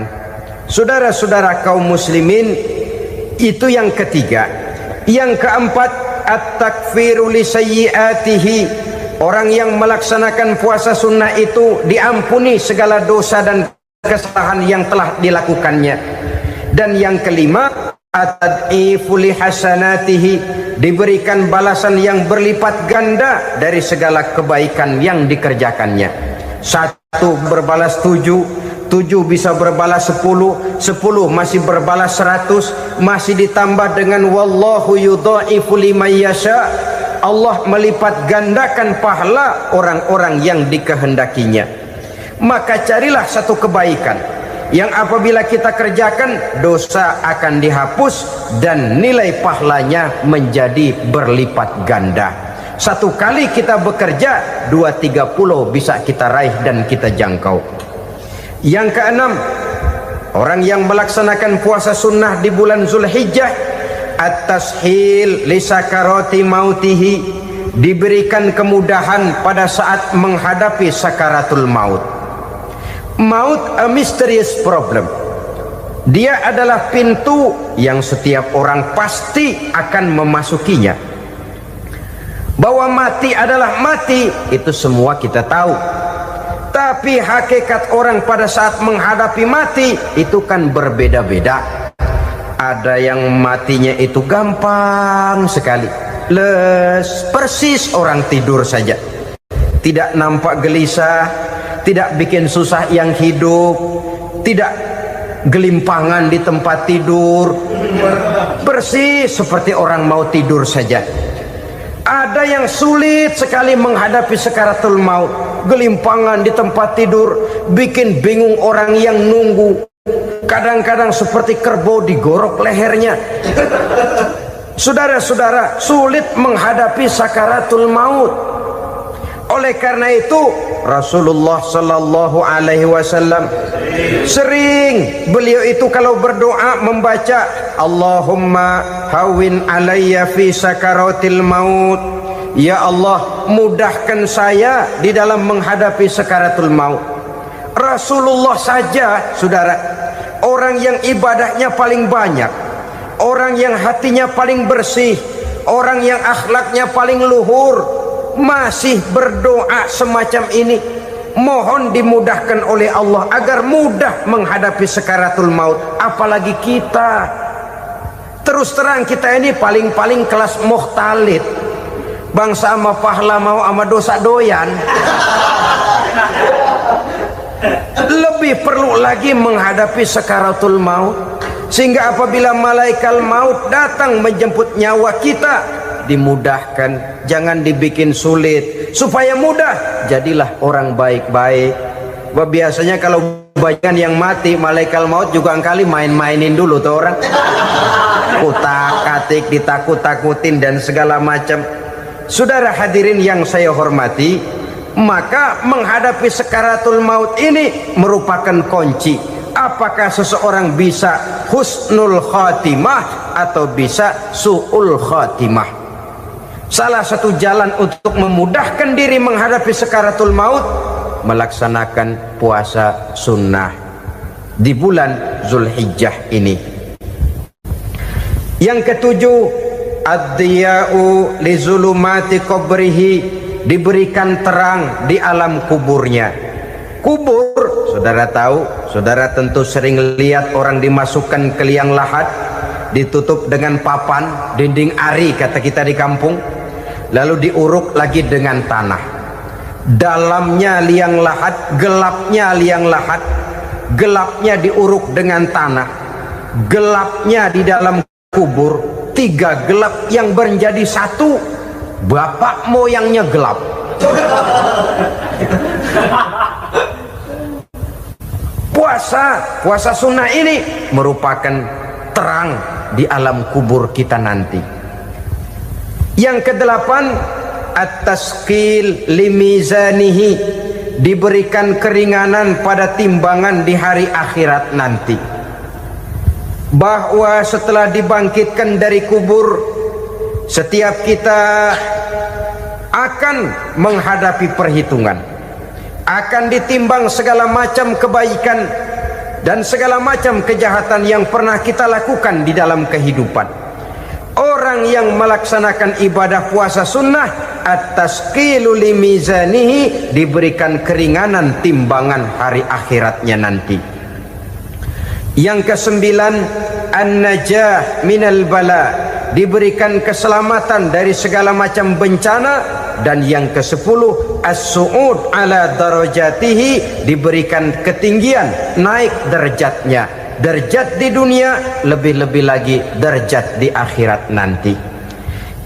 Saudara-saudara kaum muslimin, itu yang ketiga. Yang keempat, at-takfiru li sayyiatihi. Orang yang melaksanakan puasa sunnah itu diampuni segala dosa dan kesalahan yang telah dilakukannya. Dan yang kelima, at-tad'ifu li hasanatihi, diberikan balasan yang berlipat ganda dari segala kebaikan yang dikerjakannya. 1 berbalas 7, 7 bisa berbalas 10, 10 masih berbalas 100, masih ditambah dengan wallahu yudha'ifu liman yasha. Allah melipat gandakan pahala orang-orang yang dikehendakinya. Maka carilah satu kebaikan yang apabila kita kerjakan, dosa akan dihapus dan nilai pahalanya menjadi berlipat ganda. Satu kali kita bekerja, 2-3 pulau bisa kita raih dan kita jangkau. Yang keenam, orang yang melaksanakan puasa sunnah di bulan Zulhijjah, at-tashil li sakarati mautihi, diberikan kemudahan pada saat menghadapi sakaratul maut. Maut a mysterious problem. Dia adalah pintu yang setiap orang pasti akan memasukinya. Bahwa mati adalah mati, itu semua kita tahu. Tapi hakikat orang pada saat menghadapi mati itu kan berbeda-beda. Ada yang matinya itu gampang sekali, persis orang tidur saja, tidak nampak gelisah, tidak bikin susah yang hidup, tidak gelimpangan di tempat tidur, persis seperti orang mau tidur saja. Ada yang sulit sekali menghadapi sakaratul maut, gelimpangan di tempat tidur, bikin bingung orang yang nunggu. Kadang-kadang seperti kerbau digorok lehernya. Saudara-saudara, sulit menghadapi sakaratul maut. Oleh karena itu Rasulullah sallallahu alaihi wasallam sering beliau itu kalau berdoa membaca Allahumma hawin alayya fi sakaratil maut. Ya Allah, mudahkan saya di dalam menghadapi sakaratul maut. Rasulullah saja, saudara, orang yang ibadahnya paling banyak, orang yang hatinya paling bersih, orang yang akhlaknya paling luhur, masih berdoa semacam ini. Mohon dimudahkan oleh Allah agar mudah menghadapi sakaratul maut. Apalagi kita, terus terang kita ini paling-paling kelas muhtalid, bangsa sama pahala mau sama dosa doyan. Lebih perlu lagi menghadapi sakaratul maut, sehingga apabila malaikat maut datang menjemput nyawa kita, dimudahkan, jangan dibikin sulit, supaya mudah. Jadilah orang baik-baik. Biasanya kalau banyak yang mati, malaikat maut juga kali main-mainin dulu tuh orang. kutak-katik, ditakut-takutin dan segala macam. Saudara hadirin yang saya hormati, maka menghadapi sakaratul maut ini merupakan kunci. Apakah seseorang bisa husnul khatimah atau bisa su'ul khatimah? Salah satu jalan untuk memudahkan diri menghadapi sakaratul maut, melaksanakan puasa sunnah di bulan Zulhijjah ini. Yang ketujuh, ad-diya'u li zulumati qabrihi, diberikan terang di alam kuburnya. Kubur, saudara tahu, saudara tentu sering lihat orang dimasukkan ke liang lahat, ditutup dengan papan, dinding ari kata kita di kampung, lalu diuruk lagi dengan tanah. Dalamnya liang lahat, gelapnya liang lahat, gelapnya diuruk dengan tanah, gelapnya di dalam kubur, tiga gelap yang menjadi satu. Bapak moyangnya gelap. Puasa sunnah ini merupakan terang di alam kubur kita nanti. Yang kedelapan, at-tasqil limizanihi, diberikan keringanan pada timbangan di hari akhirat nanti. Bahwa setelah dibangkitkan dari kubur, setiap kita akan menghadapi perhitungan, akan ditimbang segala macam kebaikan dan segala macam kejahatan yang pernah kita lakukan di dalam kehidupan. Orang yang melaksanakan ibadah puasa sunnah, at-tasqilu limizanihi, diberikan keringanan timbangan hari akhiratnya nanti. Yang kesembilan, an-najah minal bala, diberikan keselamatan dari segala macam bencana. Dan yang ke-10, as-su'ud ala darajatihi, diberikan ketinggian, naik derajatnya, derajat di dunia, lebih-lebih lagi derajat di akhirat nanti.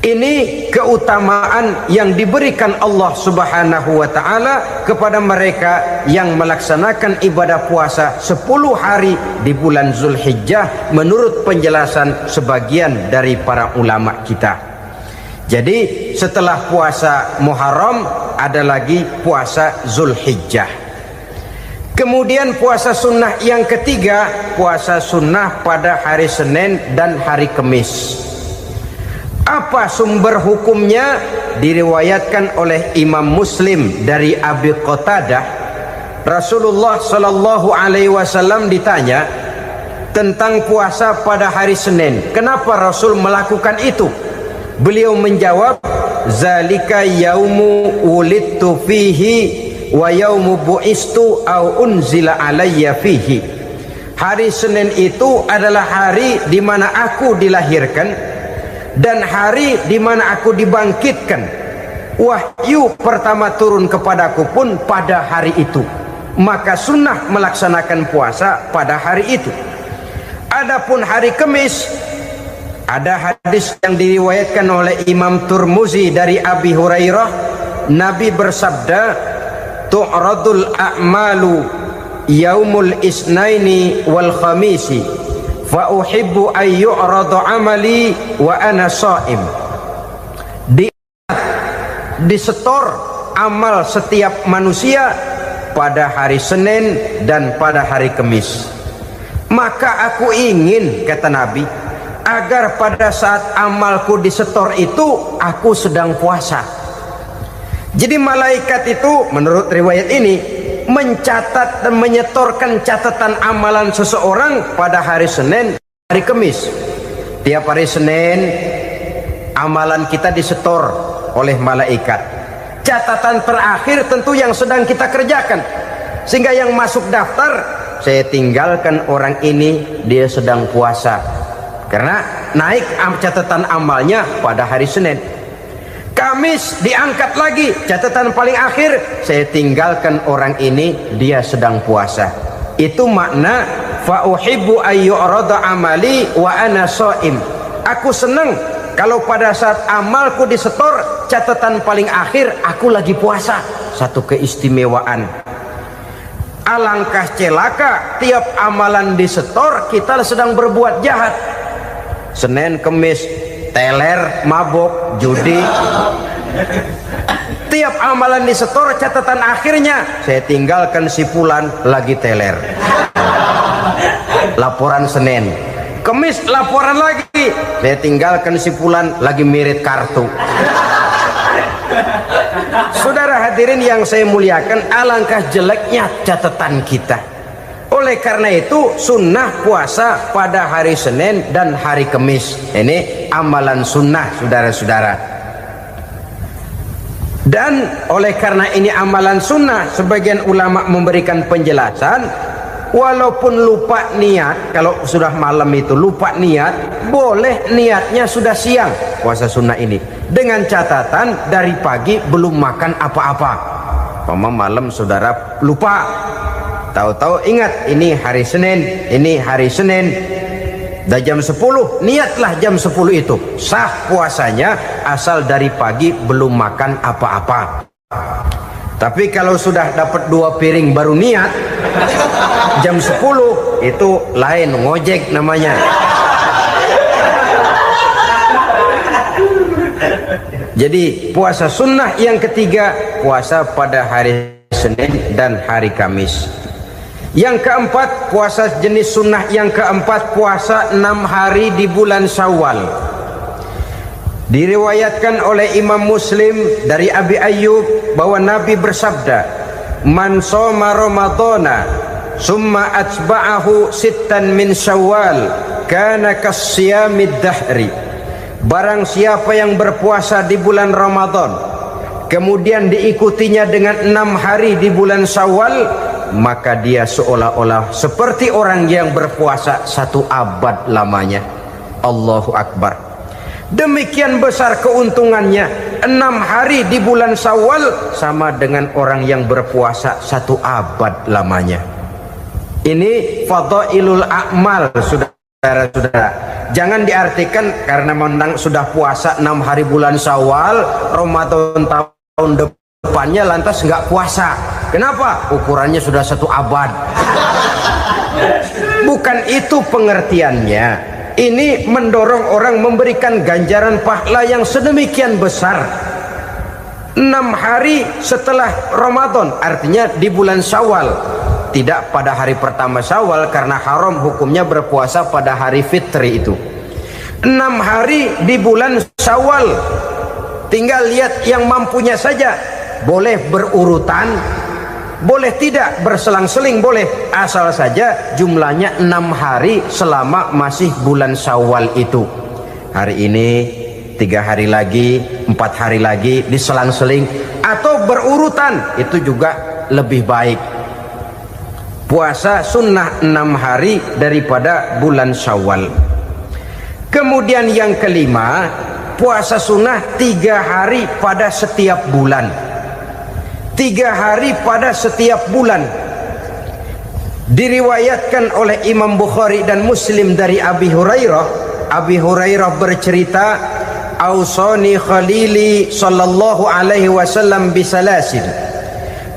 Ini keutamaan yang diberikan Allah Subhanahu wa ta'ala kepada mereka yang melaksanakan ibadah puasa 10 hari di bulan Zulhijjah menurut penjelasan sebagian dari para ulama kita. Jadi setelah puasa Muharram ada lagi puasa Zulhijjah. Kemudian puasa sunnah yang ketiga, puasa sunnah pada hari Senin dan hari Kamis. Apa sumber hukumnya? Diriwayatkan oleh Imam Muslim dari Abi Qatadah, Rasulullah sallallahu alaihi wasallam ditanya tentang puasa pada hari Senin. Kenapa Rasul melakukan itu? Beliau menjawab, zalika yaumu wulidtu fihi wa yaumu bu'istu au unzila alayya fihi. Hari Senin itu adalah hari di mana aku dilahirkan dan hari di mana aku dibangkitkan. Wahyu pertama turun kepadaku pun pada hari itu. Maka sunnah melaksanakan puasa pada hari itu. Adapun hari Kamis, ada hadis yang diriwayatkan oleh Imam Turmuzi dari Abi Hurairah, Nabi bersabda, tu'radul a'malu yaumul isnaini wal khamisi fa uhibbu ay yu'radu amali wa ana sha'im. Disetor amal setiap manusia pada hari Senin dan pada hari Kamis. Maka aku ingin, kata Nabi, agar pada saat amalku disetor itu aku sedang puasa. Jadi malaikat itu menurut riwayat ini mencatat dan menyetorkan catatan amalan seseorang pada hari Senin, hari Kamis. Tiap hari Senin amalan kita disetor oleh malaikat. Catatan terakhir tentu yang sedang kita kerjakan, sehingga yang masuk daftar, saya tinggalkan orang ini, dia sedang puasa, karena naik catatan amalnya pada hari Senin. Kamis diangkat lagi, catatan paling akhir, saya tinggalkan orang ini, dia sedang puasa. Itu makna fa uhibbu ayyurada amali wa ana shaim. Aku senang kalau pada saat amalku disetor, catatan paling akhir aku lagi puasa. Satu keistimewaan. Alangkah celaka tiap amalan disetor kita sedang berbuat jahat. Senin Kemis teler, mabok, judi. Tiap amalan disetor, catatan akhirnya saya tinggalkan si fulan lagi teler. Laporan Senin. Kemis laporan lagi, saya tinggalkan si fulan lagi mirit kartu. Saudara hadirin yang saya muliakan, alangkah jeleknya catatan kita. Oleh karena itu sunnah puasa pada hari Senin dan hari Kemis. Ini amalan sunnah, saudara-saudara. Dan oleh karena ini amalan sunnah, sebagian ulama memberikan penjelasan, walaupun lupa niat, kalau sudah malam itu lupa niat, boleh niatnya sudah siang puasa sunnah ini, dengan catatan dari pagi belum makan apa-apa. Malam saudara lupa, tahu-tahu ingat ini hari Senin, dah jam 10, niatlah jam 10 itu sah puasanya, asal dari pagi belum makan apa-apa. Tapi kalau sudah dapat 2 piring baru niat jam 10, itu lain, ngojek namanya. Jadi puasa sunnah yang ketiga, puasa pada hari Senin dan hari Kamis. Yang keempat, puasa jenis sunnah yang keempat, puasa 6 hari di bulan Syawal. Diriwayatkan oleh Imam Muslim dari Abi Ayyub bahwa Nabi bersabda, "Man shoma Ramadhana summa atba'ahu sittan min Syawal kana kasyamid dahri." Barang siapa yang berpuasa di bulan Ramadan kemudian diikutinya dengan 6 hari di bulan Syawal, maka dia seolah-olah seperti orang yang berpuasa 1 abad lamanya. Allahu Akbar. Demikian besar keuntungannya. 6 hari di bulan Syawal sama dengan orang yang berpuasa 1 abad lamanya. Ini fadailul a'mal, saudara-saudara. Jangan diartikan karena menang sudah puasa 6 hari bulan Syawal, Ramadan tahun depannya lantas nggak puasa. Kenapa? Ukurannya sudah 1 abad. Bukan itu pengertiannya. Ini mendorong orang memberikan ganjaran pahala yang sedemikian besar. 6 hari setelah Ramadan, artinya di bulan Syawal, tidak pada hari pertama Syawal karena haram hukumnya berpuasa pada hari fitri itu. 6 hari di bulan Syawal, tinggal lihat yang mampunya saja, boleh berurutan, boleh tidak berselang-seling, boleh, asal saja jumlahnya 6 hari selama masih bulan Syawal itu. Hari ini 3 hari lagi, 4 hari lagi, diselang-seling atau berurutan, itu juga lebih baik. Puasa sunnah 6 hari daripada bulan Syawal. Kemudian yang kelima, puasa sunnah 3 hari pada setiap bulan. 3 hari pada setiap bulan. Diriwayatkan oleh Imam Bukhari dan Muslim dari Abi Hurairah. Abi Hurairah bercerita, "Ausani khalili sallallahu alaihi wasallam bisalasin."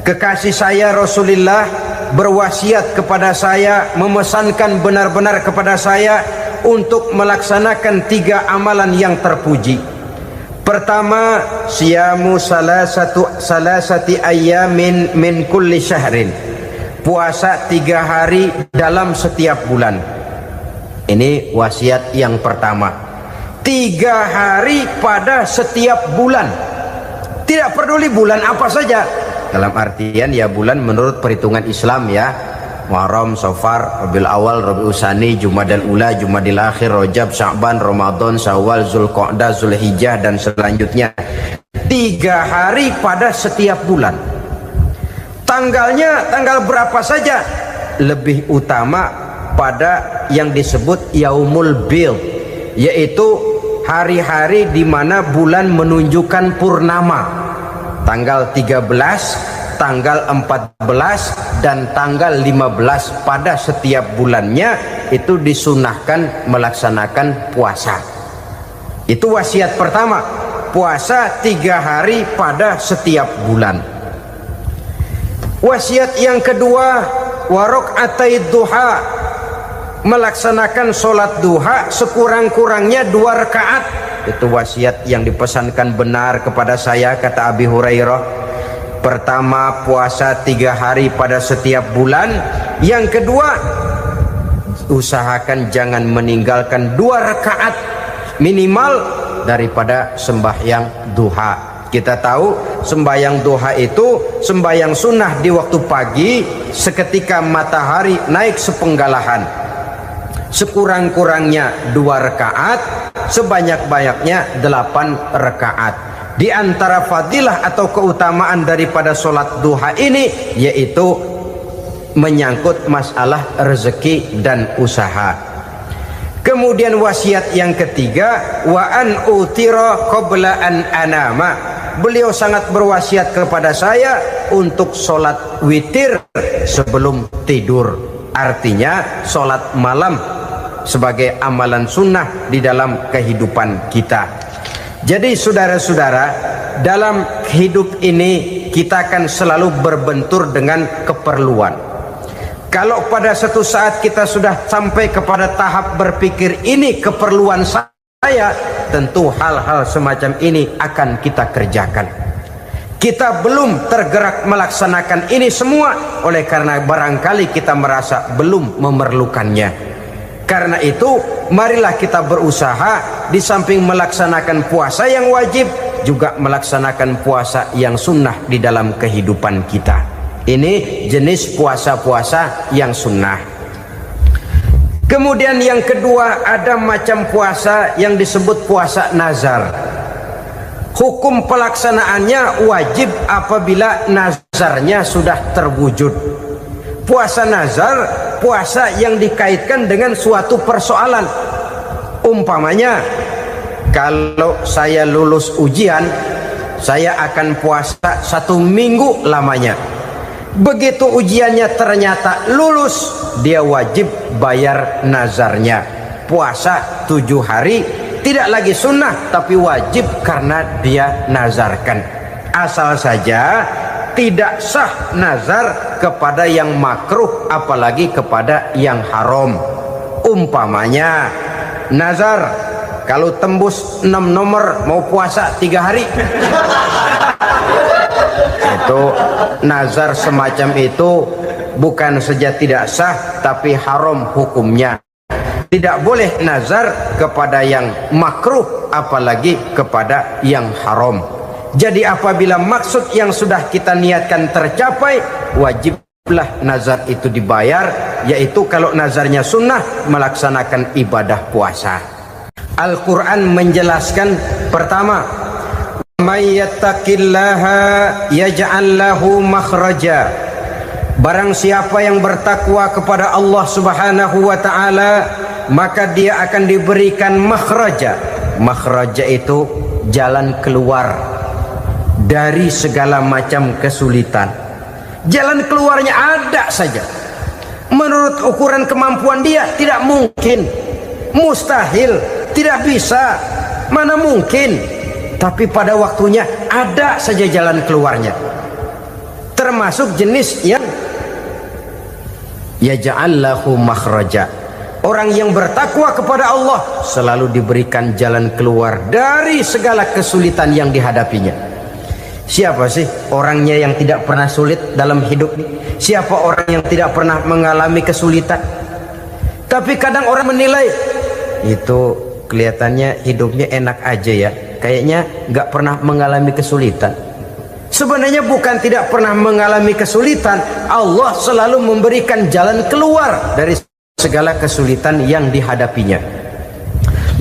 Kekasih saya Rasulullah berwasiat kepada saya, memesankan benar-benar kepada saya untuk melaksanakan 3 amalan yang terpuji. Pertama, siyamu salasati ayyamin min kulli syahrin. Puasa 3 hari dalam setiap bulan. Ini wasiat yang pertama. 3 hari pada setiap bulan. Tidak peduli bulan apa saja. Dalam artian ya bulan menurut perhitungan Islam ya. Muharram, Safar, Rabiul Awal, Rabiul Tsani, Jumadal Ula, Jumadil Akhir, Rajab, Sya'ban, Ramadan, Syawal, Zulqa'dah, Zulhijjah dan selanjutnya. 3 hari pada setiap bulan. Tanggalnya tanggal berapa saja. Lebih utama pada yang disebut Yaumul Bid, yaitu hari-hari di mana bulan menunjukkan purnama. Tanggal 13, tanggal 14 dan tanggal 15 pada setiap bulannya itu disunahkan melaksanakan puasa. Itu wasiat pertama, puasa 3 hari pada setiap bulan. Wasiat yang kedua, waraq'atai duha, melaksanakan sholat duha sekurang-kurangnya 2 rakaat. Itu wasiat yang dipesankan benar kepada saya, kata Abi Hurairah. Pertama, puasa 3 hari pada setiap bulan. Yang kedua, usahakan jangan meninggalkan 2 rakaat minimal daripada sembahyang duha. Kita tahu sembahyang duha itu sembahyang sunnah di waktu pagi seketika matahari naik sepenggalahan. Sekurang-kurangnya 2 rakaat, sebanyak-banyaknya 8 rakaat. Di antara fadilah atau keutamaan daripada sholat duha ini yaitu menyangkut masalah rezeki dan usaha. Kemudian wasiat yang ketiga, wa an utira qabla an anama. Beliau sangat berwasiat kepada saya untuk sholat witir sebelum tidur. Artinya sholat malam sebagai amalan sunnah di dalam kehidupan kita. Jadi saudara-saudara, dalam hidup ini kita akan selalu berbentur dengan keperluan. Kalau pada suatu saat kita sudah sampai kepada tahap berpikir ini keperluan saya, tentu hal-hal semacam ini akan kita kerjakan. Kita belum tergerak melaksanakan ini semua oleh karena barangkali kita merasa belum memerlukannya. Karena itu marilah kita berusaha di samping melaksanakan puasa yang wajib juga melaksanakan puasa yang sunnah di dalam kehidupan kita. Ini jenis puasa-puasa yang sunnah. Kemudian yang kedua, ada macam puasa yang disebut puasa nazar. Hukum pelaksanaannya wajib apabila nazarnya sudah terwujud. Puasa nazar, puasa yang dikaitkan dengan suatu persoalan. Umpamanya, kalau saya lulus ujian, saya akan puasa 1 minggu lamanya. Begitu ujiannya ternyata lulus, dia wajib bayar nazarnya. Puasa 7 hari, tidak lagi sunnah tapi wajib karena dia nazarkan. Asal saja tidak sah nazar kepada yang makruh apalagi kepada yang haram. Umpamanya nazar kalau tembus 6 nomor mau puasa 3 hari. Itu nazar semacam itu bukan saja tidak sah tapi haram hukumnya. Tidak boleh nazar kepada yang makruh apalagi kepada yang haram. Jadi apabila maksud yang sudah kita niatkan tercapai, wajiblah nazar itu dibayar, yaitu kalau nazarnya sunnah melaksanakan ibadah puasa. Al-Quran menjelaskan pertama, may yattaqillaha yaj'al lahu makhraja. Barang siapa yang bertakwa kepada Allah Subhanahu wa taala, maka dia akan diberikan makhraja. Makhraja itu jalan keluar dari segala macam kesulitan. Jalan keluarnya ada saja. Menurut ukuran kemampuan dia tidak mungkin, mustahil, tidak bisa, mana mungkin. Tapi pada waktunya ada saja jalan keluarnya. Termasuk jenis yang yaj'al lahu makhraja. Orang yang bertakwa kepada Allah selalu diberikan jalan keluar dari segala kesulitan yang dihadapinya. Siapa sih orangnya yang tidak pernah sulit dalam hidup ini? Siapa orang yang tidak pernah mengalami kesulitan? Tapi kadang orang menilai itu kelihatannya hidupnya enak aja ya, kayaknya nggak pernah mengalami kesulitan. Sebenarnya bukan tidak pernah mengalami kesulitan, Allah selalu memberikan jalan keluar dari segala kesulitan yang dihadapinya.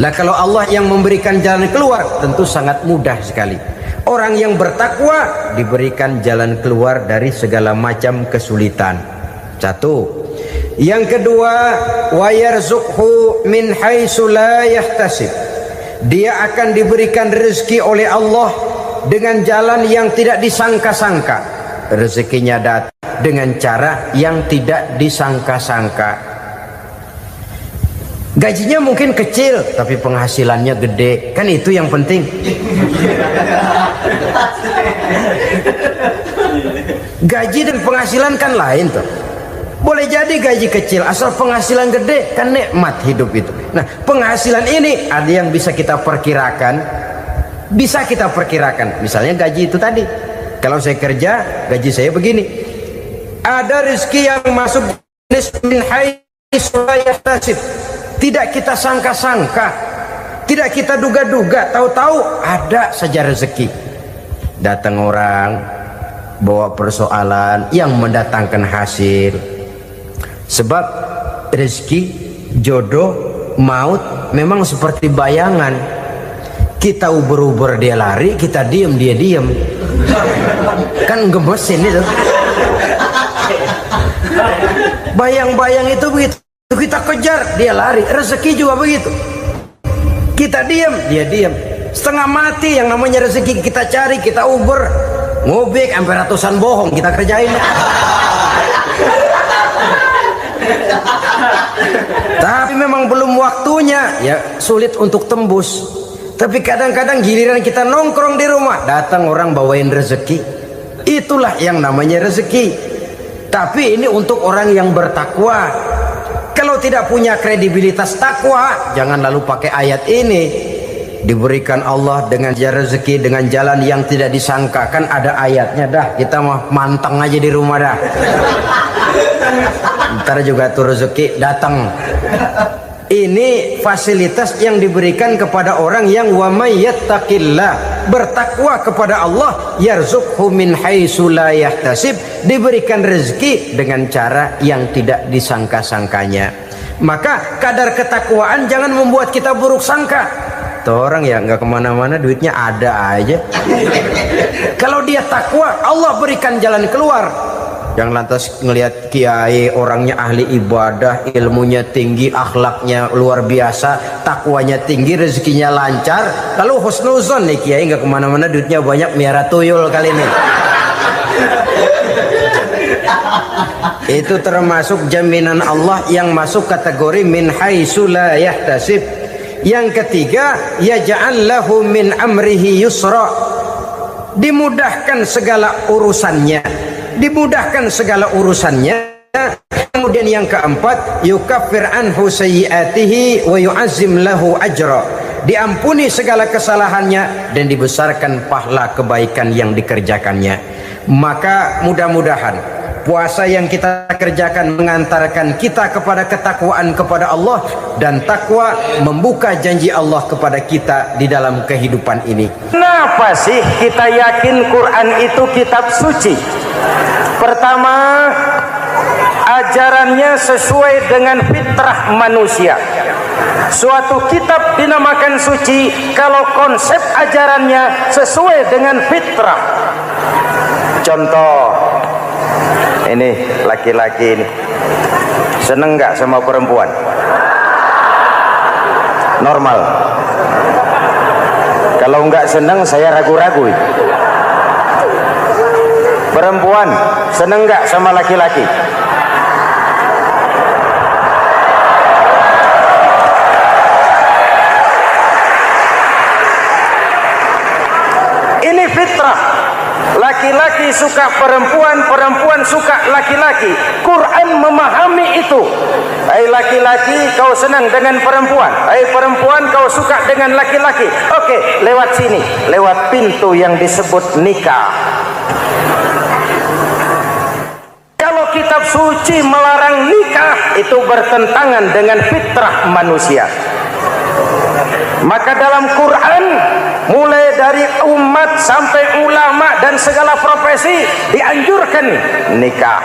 Lah kalau Allah yang memberikan jalan keluar, tentu sangat mudah sekali. Orang yang bertakwa diberikan jalan keluar dari segala macam kesulitan. Satu. Yang kedua, wa yarzuqhu min haitsu la yahtasib. Dia akan diberikan rezeki oleh Allah dengan jalan yang tidak disangka-sangka. Rezekinya datang dengan cara yang tidak disangka-sangka. Gajinya mungkin kecil tapi penghasilannya gede, kan itu yang penting. Gaji dan penghasilan kan lain tuh. Boleh jadi gaji kecil, asal penghasilan gede kan nikmat hidup itu. Nah, penghasilan ini ada yang bisa kita perkirakan, misalnya gaji itu tadi. Kalau saya kerja, gaji saya begini. Ada rezeki yang masuk min haitsu la yahtasib, tidak kita sangka-sangka, tidak kita duga-duga, tahu-tahu ada saja rezeki. Datang orang bawa persoalan yang mendatangkan hasil. Sebab rezeki, jodoh, maut memang seperti bayangan. Kita uber-uber dia lari, kita diem dia diem. Kan gemesin itu. Bayang-bayang itu begitu, kita kejar dia lari. Rezeki juga begitu, kita diam dia diam. Setengah mati yang namanya rezeki kita cari, kita uber, ngobek sampai ratusan bohong kita kerjain. Tapi memang belum waktunya, ya sulit untuk tembus. Tapi kadang-kadang giliran kita nongkrong di rumah, datang orang bawain rezeki. Itulah yang namanya rezeki. Tapi ini untuk orang yang bertakwa. Kalau tidak punya kredibilitas takwa, jangan lalu pakai ayat ini. Diberikan Allah dengan rezeki dengan jalan yang tidak disangka. Kan ada ayatnya dah. Kita mah manteng aja di rumah dah. Ntar juga tuh rezeki datang. Ini fasilitas yang diberikan kepada orang yang wa may yattaqillah, bertakwa kepada Allah, yarzuqhu min haitsu la yahtasib, diberikan rezeki dengan cara yang tidak disangka-sangkanya. Maka kadar ketakwaan jangan membuat kita buruk sangka. Tuh orang ya nggak kemana-mana, duitnya ada aja. Kalau dia takwa, Allah berikan jalan keluar. Yang lantas ngelihat kiai orangnya ahli ibadah, ilmunya tinggi, akhlaknya luar biasa, takwanya tinggi, rezekinya lancar, lalu husnuzon nih kiai nggak kemana-mana, duitnya banyak, miara tuyul kali ini. Itu termasuk jaminan Allah yang masuk kategori min haitsu la yahtasib. Yang ketiga, yaj'al lahu min amrihi yusra, dimudahkan segala urusannya. Kemudian yang keempat, yukaffir anhu sayyiatihi wa yu'azzim lahu ajra, diampuni segala kesalahannya dan dibesarkan pahala kebaikan yang dikerjakannya. Maka mudah-mudahan puasa yang kita kerjakan mengantarkan kita kepada ketakwaan kepada Allah, dan takwa membuka janji Allah kepada kita di dalam kehidupan ini. Kenapa sih kita yakin Quran itu kitab suci? Pertama, ajarannya sesuai dengan fitrah manusia. Suatu kitab dinamakan suci kalau konsep ajarannya sesuai dengan fitrah. Contoh, ini laki-laki ini seneng nggak sama perempuan? Normal. Kalau nggak seneng, saya ragu-ragu. Perempuan seneng nggak sama laki-laki? Ini fitrah. Laki-laki suka perempuan, perempuan suka laki-laki. Quran memahami itu. Hai laki-laki, kau senang dengan perempuan. Hai perempuan, kau suka dengan laki-laki. Oke, lewat sini, lewat pintu yang disebut nikah. Kalau kitab suci melarang nikah, itu bertentangan dengan fitrah manusia. Maka dalam Quran, mulai dari umat sampai ulama dan segala profesi dianjurkan nikah.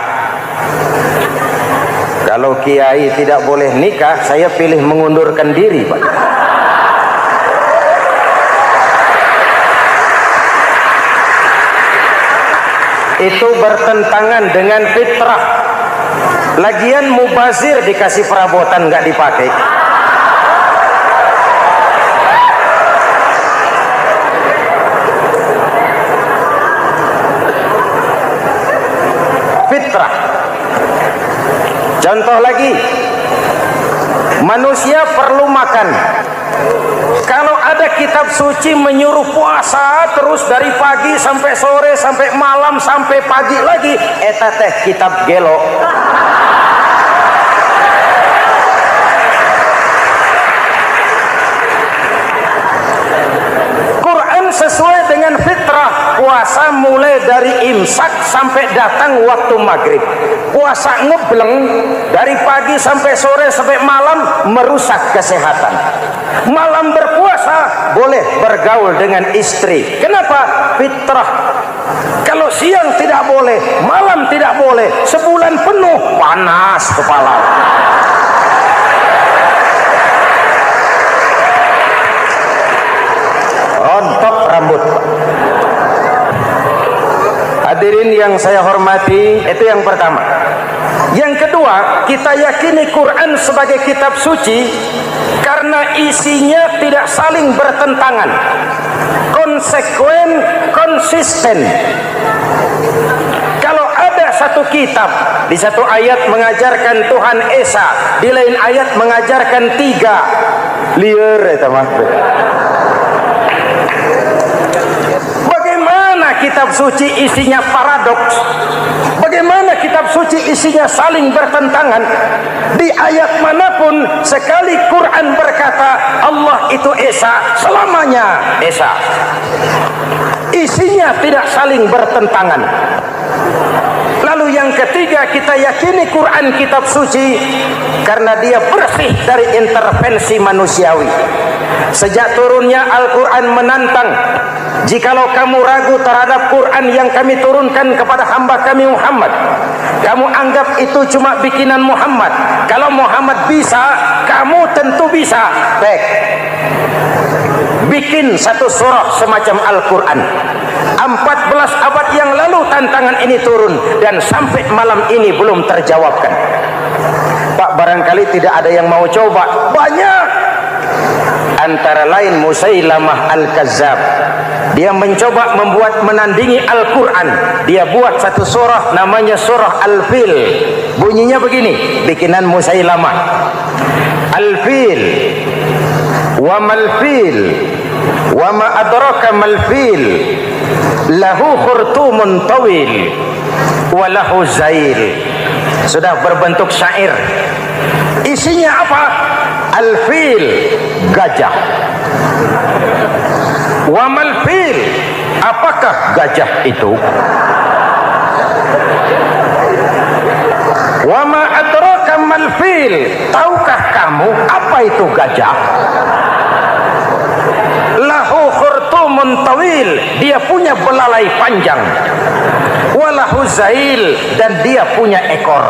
Kalau kiai tidak boleh nikah, saya pilih mengundurkan diri, Pak. Itu bertentangan dengan fitrah. Lagian mubazir dikasih perabotan nggak dipakai. Fitrah. Contoh lagi, manusia perlu makan. Kalau ada kitab suci menyuruh puasa terus dari pagi sampai sore sampai malam sampai pagi lagi, eta teh kitab gelo. puasa mulai dari imsak sampai datang waktu maghrib. Puasa ngebleng dari pagi sampai sore sampai malam merusak kesehatan. Malam berpuasa boleh bergaul dengan istri. Kenapa? Fitrah. Kalau siang tidak boleh, malam tidak boleh, sebulan penuh panas kepala. Rontok rambut. Hadirin yang saya hormati, itu yang pertama. Yang kedua, kita yakini Quran sebagai kitab suci karena isinya tidak saling bertentangan, konsekuen, konsisten. Kalau ada satu kitab, di satu ayat mengajarkan Tuhan Esa, di lain ayat mengajarkan tiga, liar itu mah. Kitab suci isinya paradoks. Bagaimana kitab suci isinya saling bertentangan? Di ayat manapun sekali Quran berkata Allah itu Esa, selamanya Esa. Isinya tidak saling bertentangan. Lalu yang ketiga, kita yakini Quran kitab suci karena dia bersih dari intervensi manusiawi. Sejak turunnya Al-Quran menantang, jikalau kamu ragu terhadap Quran yang kami turunkan kepada hamba kami Muhammad, kamu anggap itu cuma bikinan Muhammad. Kalau Muhammad bisa, kamu tentu bisa. Baik, bikin satu surah semacam Al-Quran. 14 abad yang lalu tantangan ini turun dan sampai malam ini belum terjawabkan. Pak, barangkali tidak ada yang mau coba. Banyak. Antara lain Musailamah Al-Kazzab. Dia mencoba membuat menandingi Al-Quran. Dia buat satu surah namanya surah Al-Fil. Bunyinya begini, bikinan Musailamah. Al-Fil wa mal-fil wa ma adraka mal-fil lahu khurtumun tawil wa lahu zail. Sudah berbentuk syair. Isinya apa? Al-fil, gajah. Wa mal-fil, apakah gajah itu? Wa ma adraka mal-fil, tahukah kamu apa itu gajah? Lahu khurtumun tawil, dia punya belalai panjang. Walahu zail, dan dia punya ekor.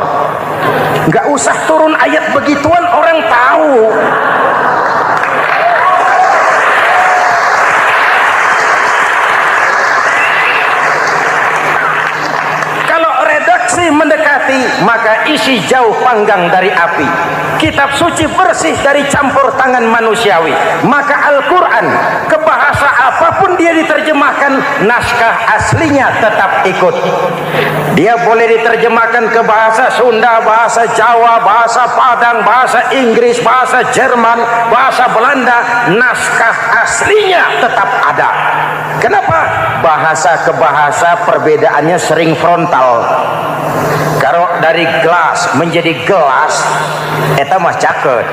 Enggak usah turun ayat begituan, orang tahu. Kalau redaksi mendekati, maka isi jauh panggang dari api. Kitab suci bersih dari campur tangan manusiawi. Maka Al-Quran, ke bahasa apapun dia diterjemahkan, naskah aslinya tetap ikut. Dia boleh diterjemahkan ke bahasa Sunda, bahasa Jawa, bahasa Padang, bahasa Inggris, bahasa Jerman, bahasa Belanda, naskah aslinya tetap ada. Kenapa? Bahasa ke bahasa perbedaannya sering frontal. Kalau dari gelas menjadi gelas, eta mah caket.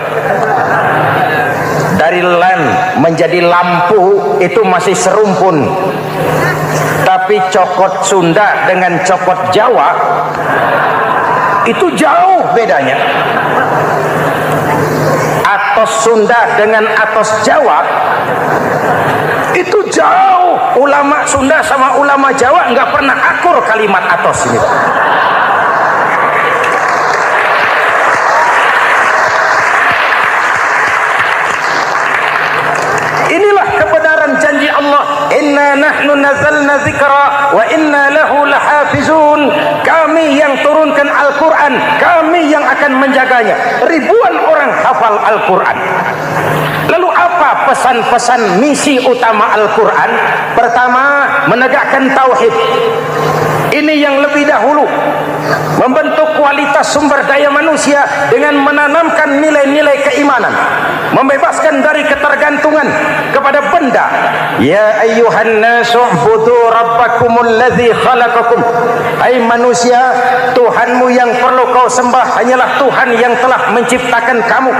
Dari lamp menjadi lampu, itu masih serumpun. Tapi cokot Sunda dengan cokot Jawa itu jauh bedanya. Atos Sunda dengan atos Jawa itu jauh. Ulama Sunda sama ulama Jawa nggak pernah akur kalimat atos ini. Inilah kebenaran janji Allah, inna nahnu nazzalna dzikra wa inna lahu lahafizun. Kami yang turunkan Al-Quran, kami yang akan menjaganya. Ribuan orang hafal Al-Quran. Lalu apa pesan-pesan misi utama Al-Quran? Pertama, menegakkan tauhid. Ini yang lebih dahulu, membentuk kualitas sumber daya manusia dengan menanamkan nilai-nilai keimanan, membebaskan dari ketergantungan kepada benda. Ya ayyuhan nasu ubudu rabbakumul ladzi khalaqakum. Hai manusia, Tuhanmu yang perlu kau sembah hanyalah Tuhan yang telah menciptakan kamu.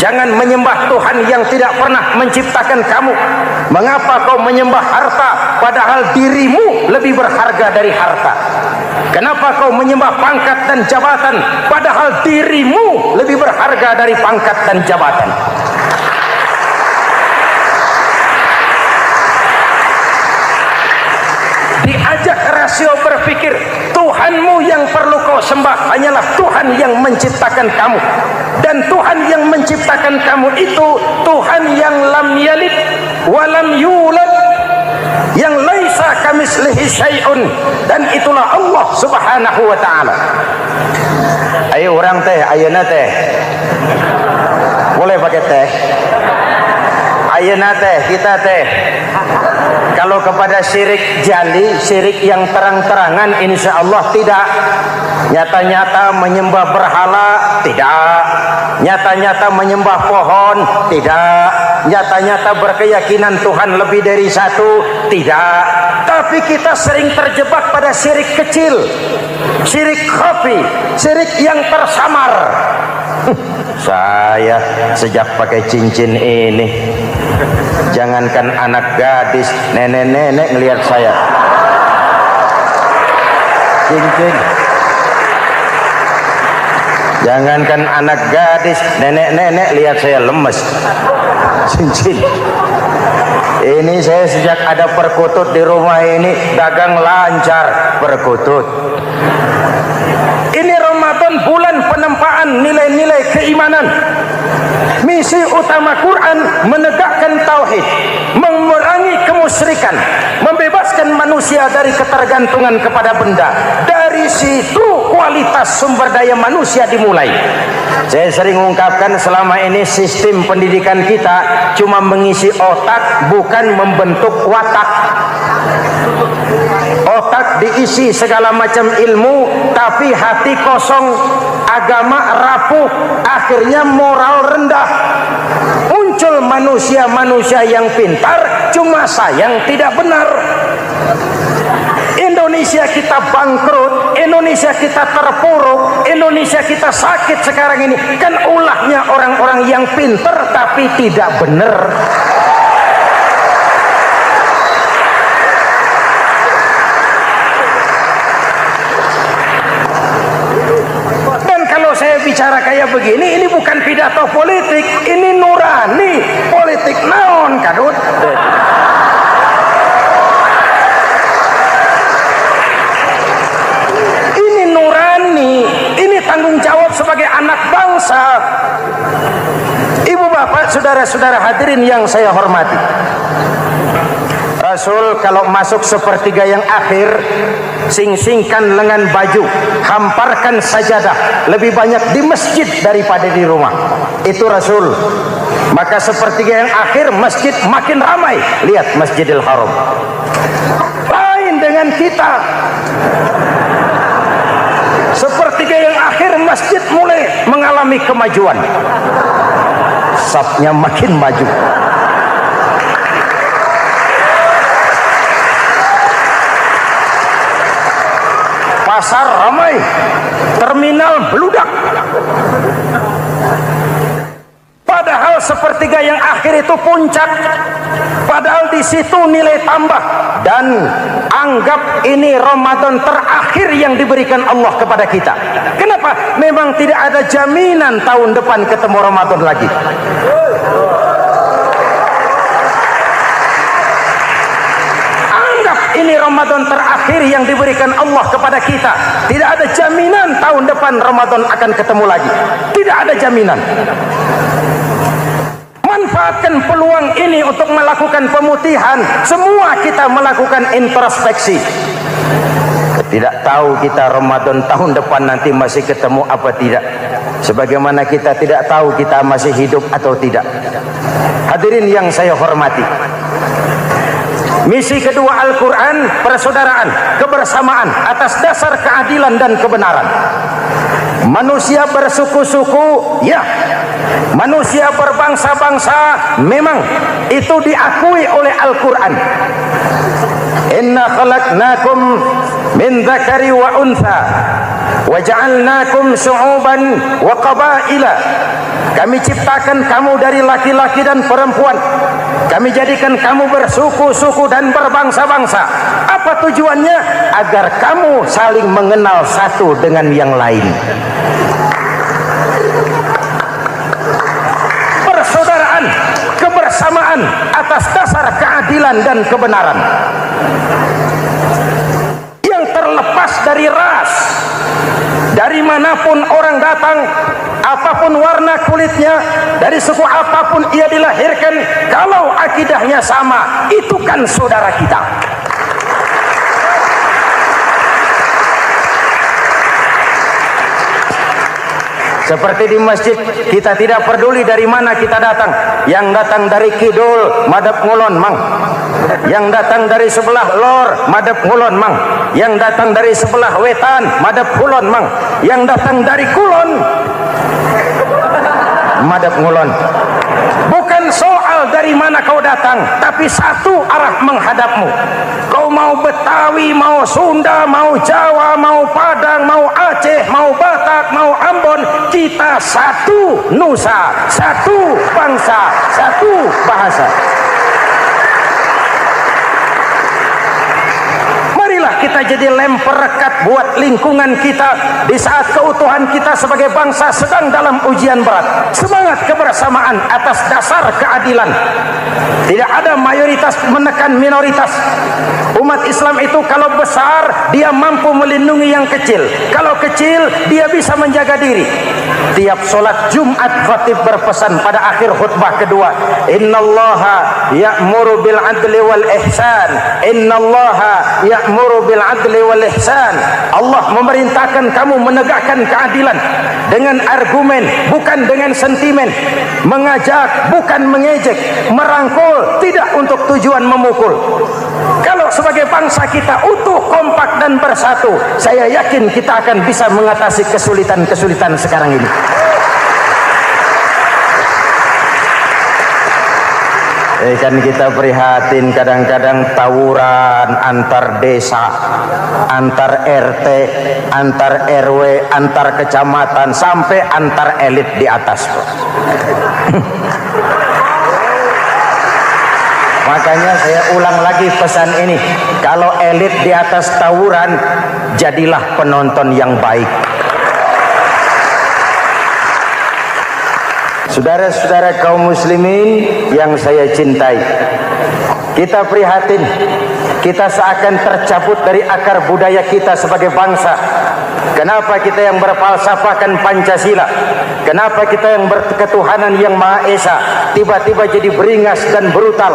Jangan menyembah Tuhan yang tidak pernah menciptakan kamu. Mengapa kau menyembah harta padahal dirimu lebih berharga dari harta? Kenapa kau menyembah pangkat dan jabatan padahal dirimu lebih berharga dari pangkat dan jabatan? Diajak rasio berpikir, Tuhanmu yang perlu kau sembah hanyalah Tuhan yang menciptakan kamu. Dan Tuhan yang menciptakan kamu itu Tuhan yang lam yalid walam yulad, yang laisa kamislihi syai'un, dan itulah Allah Subhanahu wa taala. Ayo orang teh, ayeuna teh. Boleh pakai teh? Ayeuna teh, kita teh. Kalau kepada syirik jali, syirik yang terang-terangan, insya Allah tidak. Nyata-nyata menyembah berhala, tidak. Nyata-nyata menyembah pohon, tidak. Nyata-nyata berkeyakinan Tuhan lebih dari satu, tidak. Tapi kita sering terjebak pada syirik kecil, syirik khafi, syirik yang tersamar. Saya sejak pakai cincin ini, jangankan anak gadis, nenek-nenek ngelihat saya cincin. Jangankan anak gadis, nenek-nenek lihat saya lemes cincin. Ini saya sejak ada perkutut di rumah ini dagang lancar perkutut. Ini Ramadan, bulan penempaan nilai-nilai keimanan. Misi utama Quran menegakkan tauhid, memerangi kemusyrikan, membebaskan manusia dari ketergantungan kepada benda. Dari situ kualitas sumber daya manusia dimulai. Saya sering ungkapkan, selama ini sistem pendidikan kita cuma mengisi otak, bukan membentuk watak. Otak diisi segala macam ilmu, tapi hati kosong, agama rapuh, akhirnya moral rendah. Muncul manusia-manusia yang pintar, cuma sayang tidak benar. Indonesia kita bangkrut, Indonesia kita terpuruk, Indonesia kita sakit sekarang ini, kan ulahnya orang-orang yang pintar tapi tidak benar. Saya bicara kayak begini, ini bukan pidato politik, ini nurani. Politik naon kadut. Ini nurani, ini tanggung jawab sebagai anak bangsa. Ibu bapak, saudara-saudara hadirin yang saya hormati, Rasul kalau masuk sepertiga yang akhir, sing-singkan lengan baju, hamparkan sajadah, lebih banyak di masjid daripada di rumah. Itu Rasul. Maka sepertiga yang akhir masjid makin ramai. Lihat Masjidil Haram. Lain dengan kita. Sepertiga yang akhir masjid mulai mengalami kemajuan. Safnya makin maju. Pasar ramai, terminal beludak. Padahal sepertiga yang akhir itu puncak. Padahal di situ nilai tambah. Dan anggap ini Ramadan terakhir yang diberikan Allah kepada kita. Kenapa? Memang tidak ada jaminan tahun depan ketemu Ramadan lagi. Ini Ramadan terakhir yang diberikan Allah kepada kita. Tidak ada jaminan tahun depan Ramadan akan ketemu lagi. Tidak ada jaminan. Manfaatkan peluang ini untuk melakukan pemutihan. Semua kita melakukan introspeksi. Tidak tahu kita Ramadan tahun depan nanti masih ketemu apa tidak. Sebagaimana kita tidak tahu kita masih hidup atau tidak. Hadirin yang saya hormati, misi kedua Al-Quran, persaudaraan, kebersamaan atas dasar keadilan dan kebenaran. Manusia bersuku-suku, ya. Manusia berbangsa-bangsa, memang itu diakui oleh Al-Quran. Inna khalaqnakum min dzakari wa untha wa ja'alnakum syu'uban wa qabaila. Kami ciptakan kamu dari laki-laki dan perempuan. Kami jadikan kamu bersuku-suku dan berbangsa-bangsa. Apa tujuannya? Agar kamu saling mengenal satu dengan yang lain. Persaudaraan, kebersamaan atas dasar keadilan dan kebenaran. Yang terlepas dari ras. Dari manapun orang datang, apapun warna kulitnya, dari suku apapun ia dilahirkan, kalau akidahnya sama, itu kan saudara kita. Seperti di masjid, kita tidak peduli dari mana kita datang. Yang datang dari kidul, madhab ngulon mang. Yang datang dari sebelah lor, madhab ngulon mang. Yang datang dari sebelah wetan, madhab kulon mang. Yang datang dari kulon, madhab ngulon. Bukan soal dari mana kau datang, tapi satu arah menghadapmu. Kau mau Betawi, mau Sunda, mau Jawa, mau Padang, mau Aceh, mau Batak, mau Ambon, kita satu nusa, satu bangsa, satu bahasa. Marilah kita jadi lem perekat buat lingkungan kita di saat keutuhan kita sebagai bangsa sedang dalam ujian berat. Semangat kebersamaan atas dasar keadilan. Tidak ada mayoritas menekan minoritas. Umat Islam itu kalau besar, dia mampu melindungi yang kecil. Kalau kecil, dia bisa menjaga diri. Tiap sholat Jumat khatib berpesan pada akhir khutbah kedua, innallaha ya'muru bil adli wal ihsan. Innallaha ya'muru bil adli wal ihsan. Allah memerintahkan kamu menegakkan keadilan dengan argumen, bukan dengan sentimen. Mengajak, bukan mengejek. Merangkul, tidak untuk tujuan memukul. Kalau sebagai bangsa kita utuh, kompak dan bersatu, saya yakin kita akan bisa mengatasi kesulitan-kesulitan sekarang ini. Kan kita prihatin kadang-kadang tawuran antar desa, antar RT, antar RW, antar kecamatan, sampai antar elit di atas. Makanya saya ulang lagi pesan ini, kalau elit di atas tawuran, jadilah penonton yang baik. Saudara-saudara kaum muslimin yang saya cintai, kita prihatin, kita seakan tercabut dari akar budaya kita sebagai bangsa. Kenapa kita yang berfalsafahkan Pancasila, kenapa kita yang berketuhanan yang Maha Esa tiba-tiba jadi beringas dan brutal?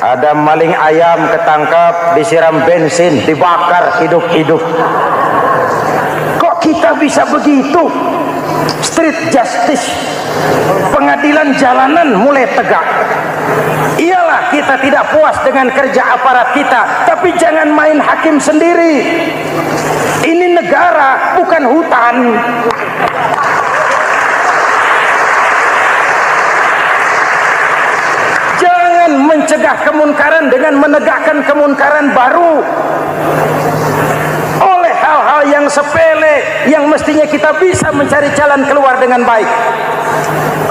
Ada maling ayam ketangkap, disiram bensin, dibakar hidup-hidup. Kok kita bisa begitu? Street justice, pengadilan jalanan mulai tegak. Iyalah kita tidak puas dengan kerja aparat kita, tapi jangan main hakim sendiri. Ini negara, bukan hutan. Jangan mencegah kemunkaran dengan menegakkan kemunkaran baru. Oleh hal-hal yang sepele yang mestinya kita bisa mencari jalan keluar dengan baik.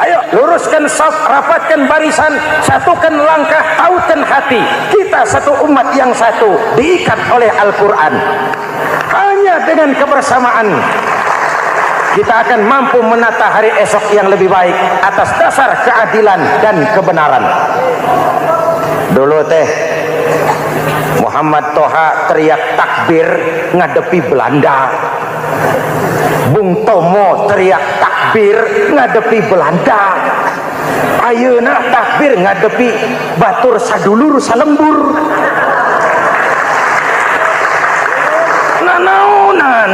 Ayo luruskan saf, rapatkan barisan, satukan langkah, tautkan hati. Kita satu umat yang satu, diikat oleh Al-Quran. Hanya dengan kebersamaan kita akan mampu menata hari esok yang lebih baik atas dasar keadilan dan kebenaran. Dulu teh Muhammad Toha teriak takbir ngadepi Belanda. Bung Tomo teriak takbir ngadepi Belanda. Ayeuna takbir ngadepi batur sadulur salembur. Nanaunan.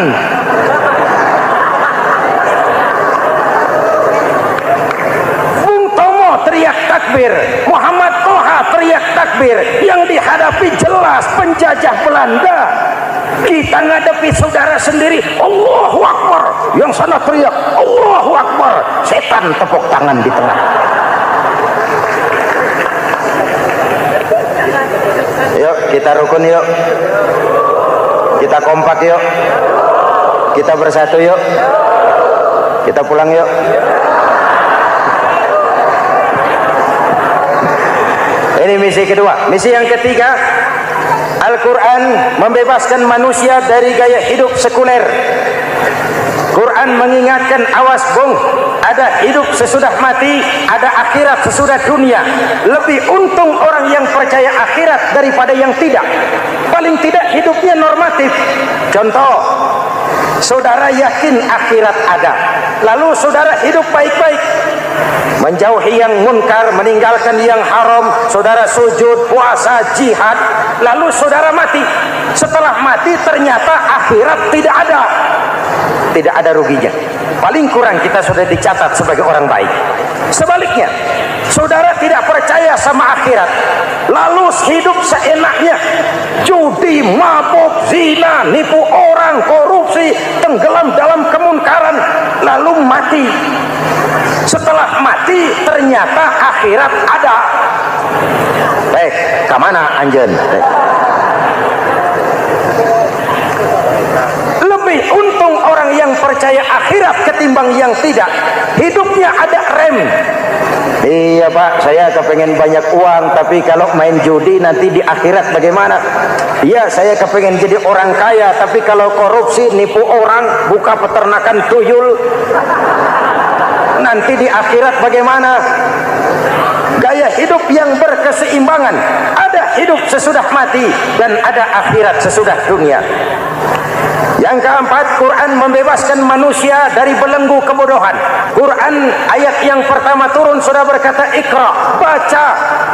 Bung Tomo teriak takbir, Muhammad Toha teriak takbir. Yang dihadapi jelas penjajah Belanda. Kita ngadepi saudara sendiri, Allahu Akbar. Yang sana teriak Allahu Akbar. Setan tepuk tangan di tengah. Yuk kita rukun yuk. Kita kompak yuk. Kita bersatu yuk. Kita pulang yuk. Ini misi kedua. Misi yang ketiga, Al-Quran membebaskan manusia dari gaya hidup sekuler. Quran mengingatkan, awas bung, ada hidup sesudah mati, ada akhirat sesudah dunia. Lebih untung orang yang percaya akhirat daripada yang tidak. Paling tidak hidupnya normatif. Contoh, saudara yakin akhirat ada, lalu saudara hidup baik-baik, menjauhi yang munkar, meninggalkan yang haram, saudara sujud, puasa, jihad, lalu saudara mati. Setelah mati ternyata akhirat tidak ada. Tidak ada ruginya. Paling kurang kita sudah dicatat sebagai orang baik. Sebaliknya, saudara tidak percaya sama akhirat, lalu hidup seenaknya, judi, mabuk, zina, nipu orang, korupsi, tenggelam dalam kemunkaran, lalu mati. Setelah mati ternyata akhirat ada. Kemana anjen? Lebih untung orang yang percaya akhirat ketimbang yang tidak. Hidupnya ada rem. Iya pak, saya kepengen banyak uang, tapi kalau main judi nanti di akhirat bagaimana? Iya, saya kepengen jadi orang kaya, tapi kalau korupsi, nipu orang, buka peternakan tuyul, nanti di akhirat bagaimana? Gaya hidup yang berkeseimbangan. Ada hidup sesudah mati dan ada akhirat sesudah dunia. Yang keempat, Quran membebaskan manusia dari belenggu kebodohan. Quran ayat yang pertama turun sudah berkata, Iqra, baca,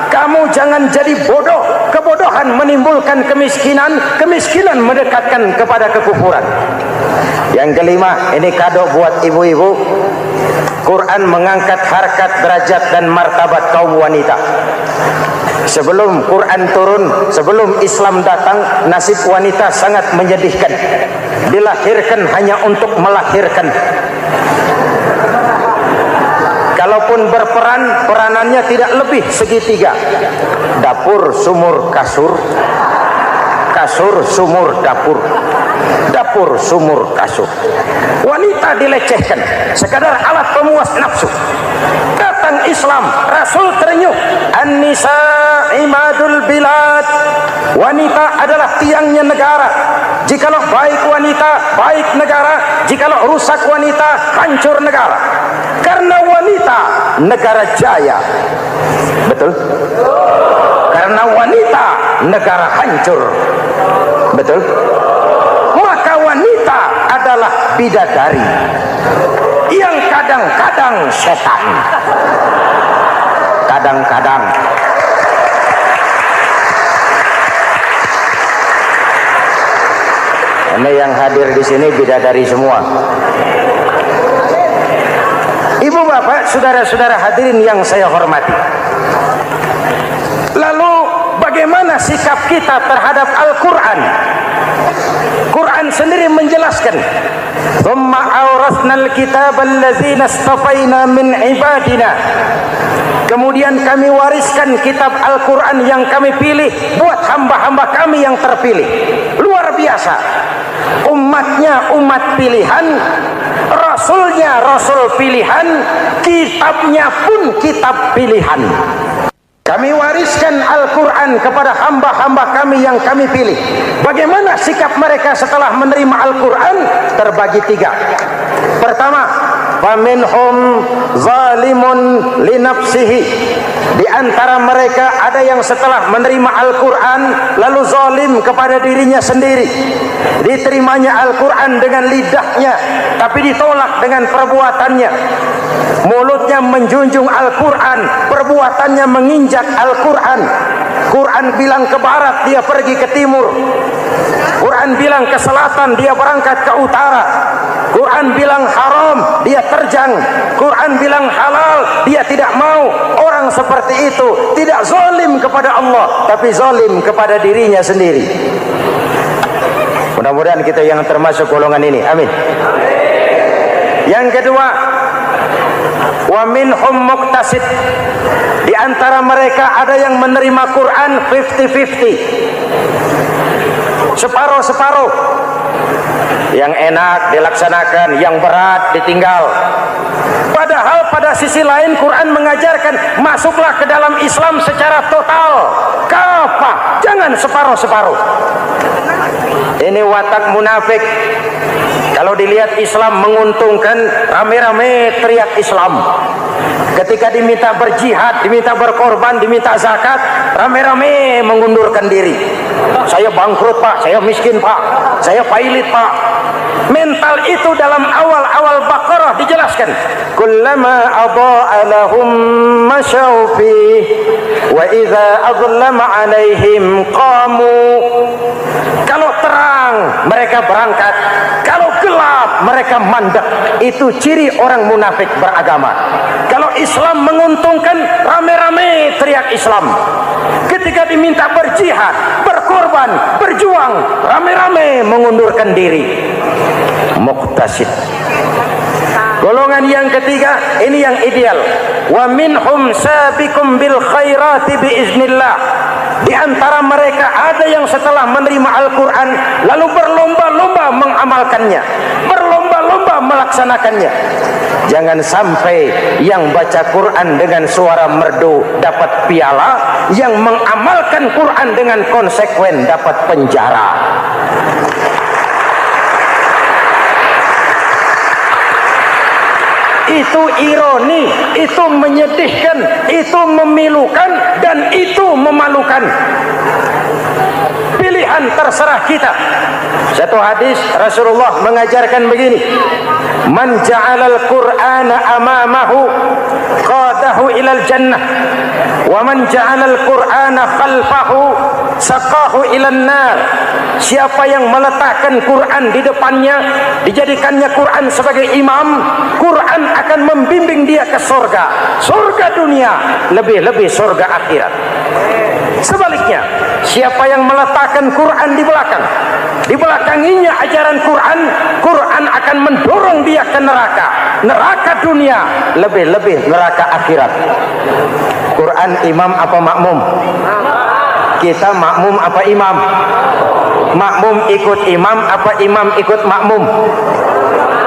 kamu jangan jadi bodoh. Kebodohan menimbulkan kemiskinan, kemiskinan mendekatkan kepada kekufuran. Yang kelima, ini kado buat ibu-ibu. Quran mengangkat harkat, derajat dan martabat kaum wanita. Sebelum Quran turun, sebelum Islam datang, nasib wanita sangat menyedihkan. Dilahirkan hanya untuk melahirkan. Kalaupun berperan, peranannya tidak lebih segitiga. Dapur, sumur, kasur. Kasur, sumur, dapur. Dapur, sumur, kasur. Wanita dilecehkan, sekadar alat pemuas nafsu. Datang Islam, Rasul terenyuh, An-nisa imadul bilad. Wanita adalah tiangnya negara. Jikalau baik wanita, baik negara. Jikalau rusak wanita, hancur negara. Karena wanita, negara jaya. Betul? Karena wanita, negara hancur. Betul? Maka wanita adalah bidadari yang kadang-kadang setan. Kadang-kadang. Ini yang hadir di sini bidadari semua. Ibu bapak, saudara-saudara hadirin yang saya hormati. Lalu bagaimana sikap kita terhadap Al-Quran? Quran sendiri menjelaskan, "Tsumma awrasnal kitaba allazina istafaina min ibadina." Kemudian kami wariskan kitab Al-Quran yang kami pilih buat hamba-hamba kami yang terpilih. Luar biasa. Umatnya umat pilihan, Rasulnya Rasul pilihan, kitabnya pun kitab pilihan. Kami wariskan Al-Quran kepada hamba-hamba kami yang kami pilih. Bagaimana sikap mereka setelah menerima Al-Quran? Terbagi tiga. Pertama, faminhum zalimun linafsihi. Di antara mereka ada yang setelah menerima Al-Quran lalu zalim kepada dirinya sendiri. Diterimanya Al-Quran dengan lidahnya, tapi ditolak dengan perbuatannya. Mulutnya menjunjung Al-Quran, perbuatannya menginjak Al-Quran. Quran bilang ke barat, dia pergi ke timur. Quran bilang ke selatan, dia berangkat ke utara. Quran bilang haram, dia terjang. Quran bilang halal, dia tidak mau. Orang seperti itu tidak zalim kepada Allah, tapi zalim kepada dirinya sendiri. Mudah-mudahan kita yang termasuk golongan ini. Amin. Yang kedua, wa minhum muqtasid. Di antara mereka ada yang menerima Quran 50-50. Separuh-separuh. Yang enak dilaksanakan, yang berat ditinggal. Padahal pada sisi lain Quran mengajarkan masuklah ke dalam Islam secara total, kafah, jangan separuh-separuh. Ini watak munafik. Kalau dilihat Islam menguntungkan, rame-rame teriak Islam. Ketika diminta berjihad, diminta berkorban, diminta zakat, rame-rame mengundurkan diri. Saya bangkrut Pak, saya miskin Pak, saya pailit Pak. Mental itu dalam awal-awal Baqarah dijelaskan. Kullama adha'a lahum masyaw fih wa idza adlama 'alaihim qamu. Kalau terang mereka berangkat, kalau gelap mereka mandek. Itu ciri orang munafik beragama. Kalau Islam menguntungkan, rame-rame teriak Islam. Ketika diminta berjihad, berkorban, berjuang, rame-rame mengundurkan diri. Muqtasid. Golongan yang ketiga, ini yang ideal. Wa minhum sabiqum bil khairati biiznillah. Di antara mereka ada yang setelah menerima Al-Quran lalu berlomba-lomba mengamalkannya, berlomba-lomba melaksanakannya. Jangan sampai yang baca Quran dengan suara merdu dapat piala, yang mengamalkan Quran dengan konsekuen dapat penjara. Itu ironi, itu menyedihkan, itu memilukan, dan itu memalukan. Pilihan terserah kita. Satu hadis Rasulullah mengajarkan begini: Man ja'alal Qur'ana amamahu qadahu ilal jannah, wa man ja'alal Qur'ana khalfahu saqahu ilan nar. Siapa yang meletakkan Quran di depannya, dijadikannya Quran sebagai imam, Quran akan membimbing dia ke surga, surga dunia, lebih-lebih surga akhirat. Sebaliknya, siapa yang meletakkan Quran di belakang, dibelakanginya ajaran Quran, Quran akan mendorong dia ke neraka, neraka dunia, lebih-lebih neraka akhirat. Quran imam apa makmum? Kita makmum apa imam? Makmum ikut imam apa imam ikut makmum?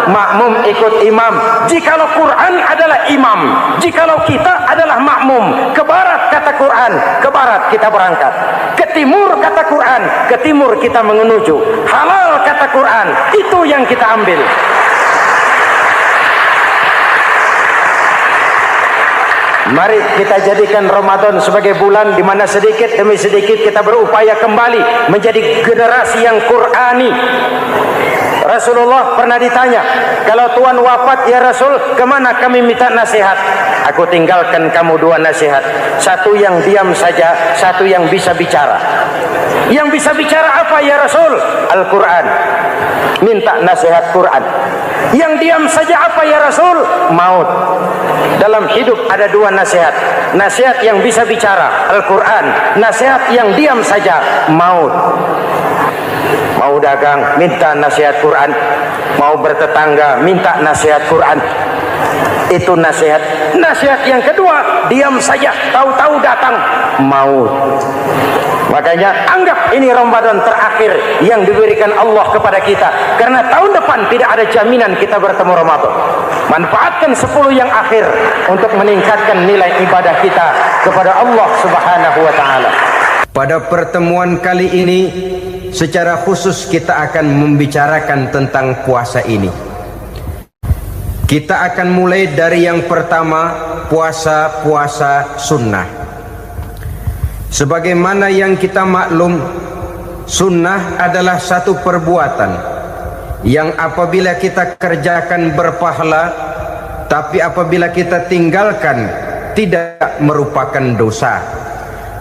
Makmum ikut imam. Jikalau Quran adalah imam, jikalau kita adalah makmum. Ke barat kata Quran, ke barat kita berangkat. Ke timur kata Quran, ke timur kita menuju. Halal kata Quran, itu yang kita ambil. Mari kita jadikan Ramadan sebagai bulan di mana sedikit demi sedikit kita berupaya kembali menjadi generasi yang Qurani. Rasulullah pernah ditanya, kalau Tuhan wafat ya Rasul, kemana kami minta nasihat? Aku tinggalkan kamu dua nasihat. Satu yang diam saja, satu yang bisa bicara. Yang bisa bicara apa ya Rasul? Al-Quran. Minta nasihat Quran. Yang diam saja apa ya Rasul? Maut. Dalam hidup ada dua nasihat. Nasihat yang bisa bicara, Al-Quran. Nasihat yang diam saja, maut. Mau dagang, minta nasihat Quran. Mau bertetangga, minta nasihat Quran. Itu nasihat. Nasihat yang kedua, diam saja, tahu-tahu datang maut. Makanya anggap ini Ramadan terakhir yang diberikan Allah kepada kita, karena tahun depan tidak ada jaminan kita bertemu Ramadan. Manfaatkan 10 yang akhir untuk meningkatkan nilai ibadah kita kepada Allah Subhanahu wa taala. Pada pertemuan kali ini secara khusus kita akan membicarakan tentang puasa ini. Kita akan mulai dari yang pertama, puasa sunnah. Sebagaimana yang kita maklum, sunnah adalah satu perbuatan yang apabila kita kerjakan berpahala, tapi apabila kita tinggalkan tidak merupakan dosa.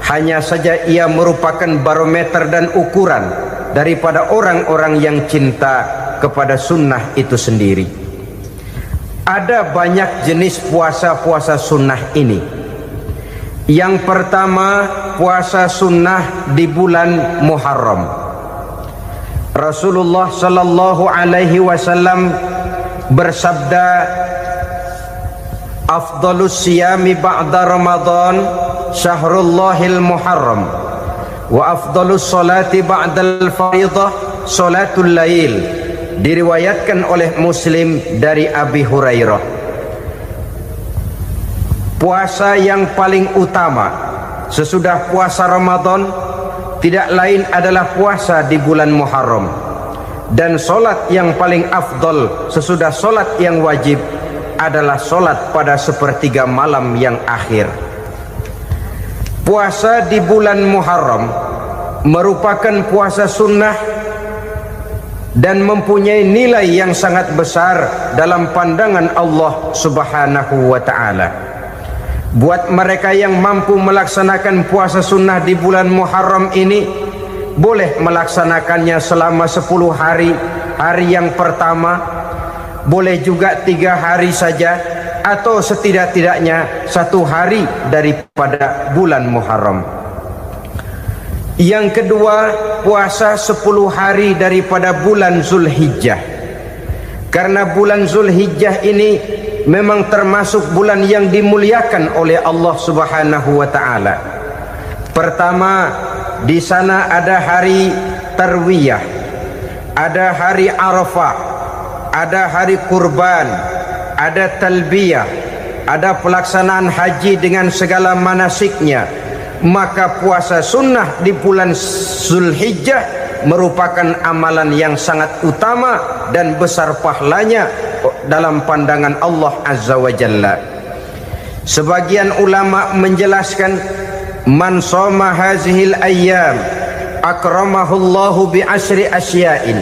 Hanya saja ia merupakan barometer dan ukuran daripada orang-orang yang cinta kepada sunnah itu sendiri. Ada banyak jenis puasa sunnah ini. Yang pertama, puasa sunnah di bulan Muharram. Rasulullah sallallahu alaihi wasallam bersabda, "Afdhalus siyami ba'da Ramadan syahrullahil Muharram, wa afdhalus salati ba'dal fardhah salatul lail." Diriwayatkan oleh Muslim dari Abi Hurairah. puasa yang paling utama sesudah puasa Ramadan tidak lain adalah puasa di bulan Muharram, dan solat yang paling afdol sesudah solat yang wajib adalah solat pada sepertiga malam yang akhir. Puasa di bulan Muharram merupakan puasa sunnah dan mempunyai nilai yang sangat besar dalam pandangan Allah Subhanahu wa ta'ala. Buat mereka yang mampu melaksanakan puasa sunnah di bulan Muharram ini, boleh melaksanakannya selama 10 hari. Hari yang pertama boleh juga 3 hari saja, atau setidak-tidaknya 1 hari daripada bulan Muharram. Yang kedua, puasa 10 hari daripada bulan Zulhijjah. Karena bulan Zulhijjah ini memang termasuk bulan yang dimuliakan oleh Allah Subhanahu wa ta'ala. Pertama, di sana ada hari Tarwiyah, ada hari Arafah, ada hari kurban, ada talbiyah, ada pelaksanaan haji dengan segala manasiknya. Maka puasa sunnah di bulan Zulhijjah merupakan amalan yang sangat utama dan besar pahalanya dalam pandangan Allah Azza wa Jalla. Sebagian ulama menjelaskan, man shoma hazihil ayyam akramahullahu bi asri asya'in.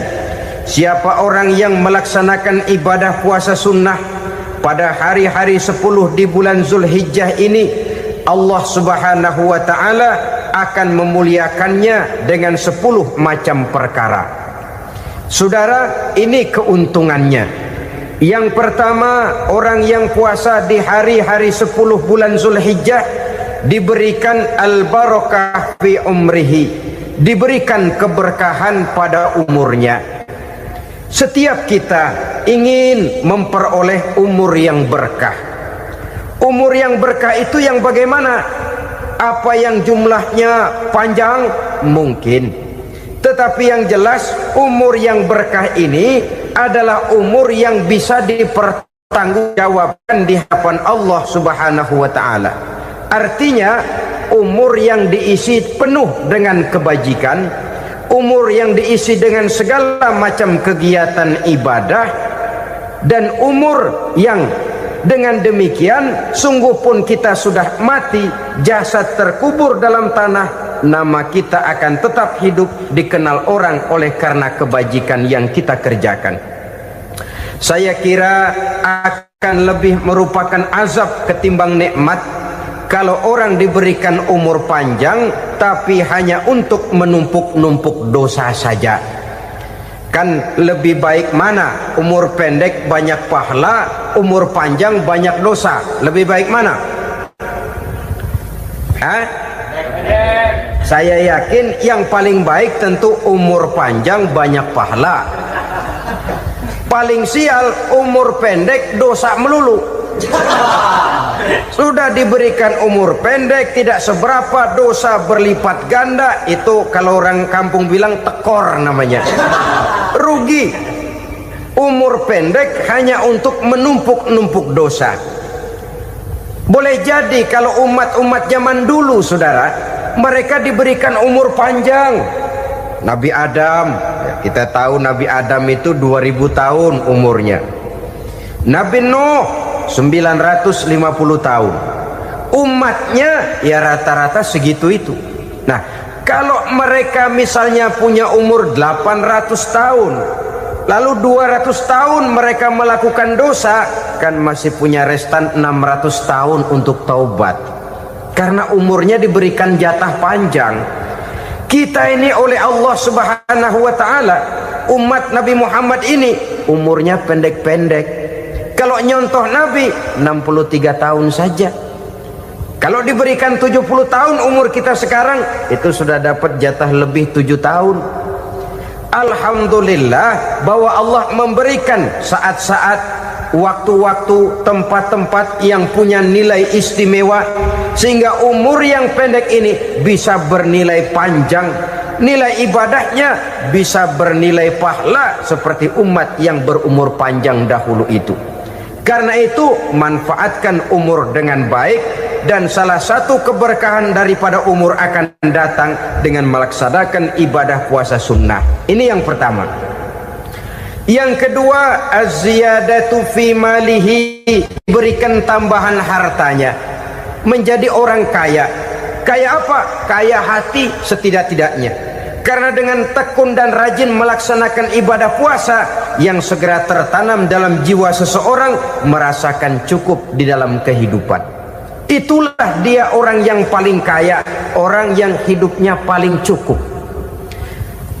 Siapa orang yang melaksanakan ibadah puasa sunnah pada hari-hari 10 di bulan Zulhijjah ini, Allah Subhanahu wa ta'ala akan memuliakannya dengan 10 macam perkara. Saudara, ini keuntungannya. Yang pertama, orang yang puasa di hari-hari 10 bulan Zulhijjah diberikan al-barakah fi umrihi, diberikan keberkahan pada umurnya. Setiap kita ingin memperoleh umur yang berkah. Umur yang berkah itu yang bagaimana? Apa yang jumlahnya panjang? Mungkin. Tetapi yang jelas, umur yang berkah ini adalah umur yang bisa dipertanggungjawabkan di hadapan Allah Subhanahu wa ta'ala. Artinya, umur yang diisi penuh dengan kebajikan, umur yang diisi dengan segala macam kegiatan ibadah, dan umur yang dengan demikian sungguh pun kita sudah mati, jasad terkubur dalam tanah, nama kita akan tetap hidup, dikenal orang oleh karena kebajikan yang kita kerjakan. Saya kira akan lebih merupakan azab ketimbang nikmat kalau orang diberikan umur panjang tapi hanya untuk menumpuk-numpuk dosa saja. Kan lebih baik mana? Umur pendek banyak pahala, umur panjang banyak dosa. Lebih baik mana? Saya yakin yang paling baik tentu umur panjang banyak pahala. Paling sial umur pendek dosa melulu. Sudah diberikan umur pendek tidak seberapa, dosa berlipat ganda. Itu kalau orang kampung bilang tekor namanya. Rugi. Umur pendek hanya untuk menumpuk-numpuk dosa. Boleh jadi kalau umat-umat zaman dulu, saudara, mereka diberikan umur panjang. Nabi Adam, kita tahu Nabi Adam itu 2000 tahun umurnya. Nabi Nuh 950 tahun. Umatnya ya rata-rata segitu itu. Nah, kalau mereka misalnya punya umur 800 tahun, lalu 200 tahun mereka melakukan dosa, kan masih punya restan 600 tahun untuk taubat. Karena umurnya diberikan jatah panjang. Kita ini oleh Allah Subhanahu wa ta'ala, umat Nabi Muhammad ini umurnya pendek-pendek. Kalau nyontoh Nabi 63 tahun saja. Kalau diberikan 70 tahun umur kita sekarang, itu sudah dapat jatah lebih 7 tahun. Alhamdulillah bahwa Allah memberikan saat-saat, waktu-waktu, tempat-tempat yang punya nilai istimewa, sehingga umur yang pendek ini bisa bernilai panjang, nilai ibadahnya bisa bernilai pahala seperti umat yang berumur panjang dahulu itu. Karena itu manfaatkan umur dengan baik, dan salah satu keberkahan daripada umur akan datang dengan melaksanakan ibadah puasa sunnah. Ini yang pertama. Yang kedua, az-ziyadatu fi malihi, berikan tambahan hartanya, menjadi orang kaya. Kaya apa? Kaya hati setidak-tidaknya. Karena dengan tekun dan rajin melaksanakan ibadah puasa yang segera tertanam dalam jiwa seseorang, merasakan cukup di dalam kehidupan. Itulah dia orang yang paling kaya, orang yang hidupnya paling cukup.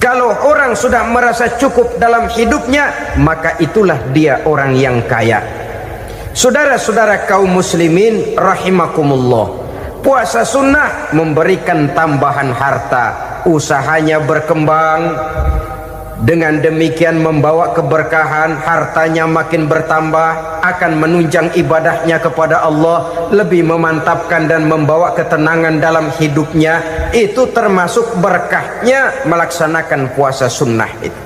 Kalau orang sudah merasa cukup dalam hidupnya, maka itulah dia orang yang kaya. Saudara-saudara kaum muslimin rahimakumullah, puasa sunnah memberikan tambahan harta, usahanya berkembang, dengan demikian membawa keberkahan, hartanya makin bertambah, akan menunjang ibadahnya kepada Allah, lebih memantapkan dan membawa ketenangan dalam hidupnya. Itu termasuk berkahnya melaksanakan puasa sunnah itu.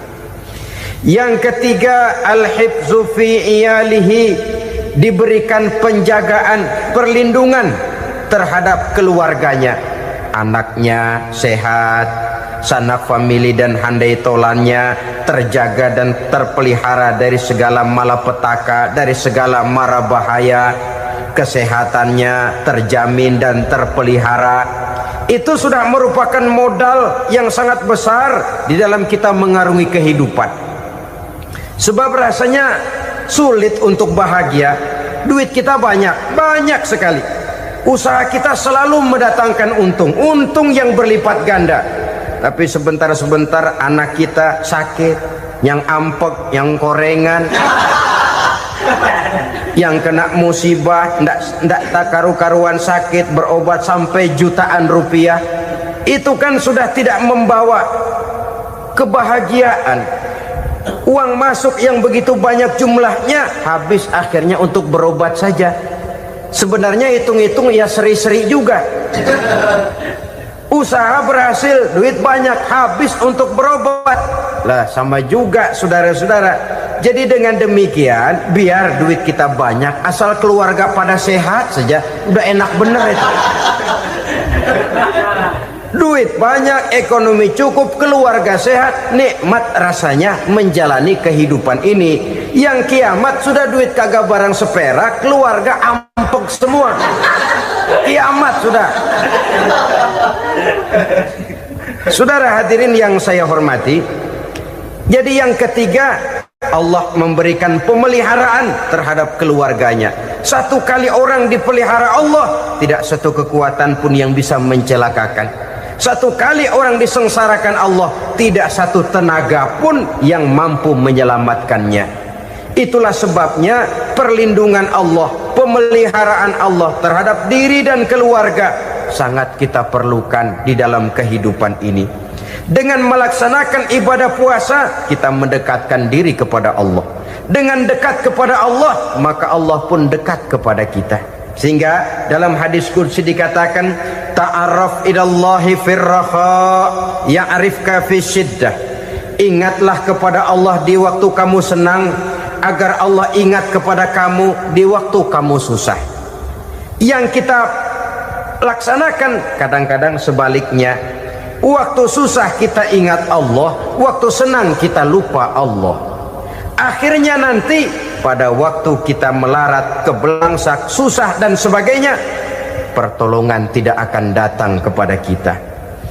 Yang ketiga, al-hifzu fi iyalihi, diberikan penjagaan, perlindungan terhadap keluarganya, anaknya sehat, sanak famili dan handai tolannya terjaga dan terpelihara dari segala malapetaka, dari segala mara bahaya, kesehatannya terjamin dan terpelihara. Itu sudah merupakan modal yang sangat besar di dalam kita mengarungi kehidupan. Sebab rasanya sulit untuk bahagia, duit kita banyak sekali, usaha kita selalu mendatangkan untung yang berlipat ganda. Tapi sebentar-sebentar anak kita sakit, yang ampek, yang korengan, yang kena musibah, ndak tak karu-karuan sakit, berobat sampai jutaan rupiah. Itu kan sudah tidak membawa kebahagiaan. Uang masuk yang begitu banyak jumlahnya, habis akhirnya untuk berobat saja. Sebenarnya hitung-hitung ya seri-seri juga. Usaha berhasil, duit banyak, habis untuk berobat. Lah sama juga saudara-saudara. Jadi dengan demikian, biar duit kita banyak, asal keluarga pada sehat saja, udah enak bener itu. Duit banyak, ekonomi cukup, keluarga sehat, nikmat rasanya menjalani kehidupan ini. Yang kiamat sudah duit kagak barang seperak, keluarga ampek semua. Kiamat sudah. Saudara hadirin yang saya hormati, jadi yang ketiga, Allah memberikan pemeliharaan terhadap keluarganya. Satu kali orang dipelihara Allah, tidak satu kekuatan pun yang bisa mencelakakan. Satu kali orang disengsarakan Allah, tidak satu tenaga pun yang mampu menyelamatkannya. Itulah sebabnya perlindungan Allah, pemeliharaan Allah terhadap diri dan keluarga sangat kita perlukan di dalam kehidupan ini. Dengan melaksanakan ibadah puasa, kita mendekatkan diri kepada Allah. Dengan dekat kepada Allah, maka Allah pun dekat kepada kita. Sehingga dalam hadis qudsi dikatakan, ta'arraf ilallahi firraha ya'rifka fi syiddah. Ingatlah kepada Allah di waktu kamu senang, agar Allah ingat kepada kamu di waktu kamu susah. Yang kita laksanakan kadang-kadang sebaliknya. Waktu susah kita ingat Allah, waktu senang kita lupa Allah. Akhirnya nanti pada waktu kita melarat, kebelangsak, susah dan sebagainya, pertolongan tidak akan datang kepada kita.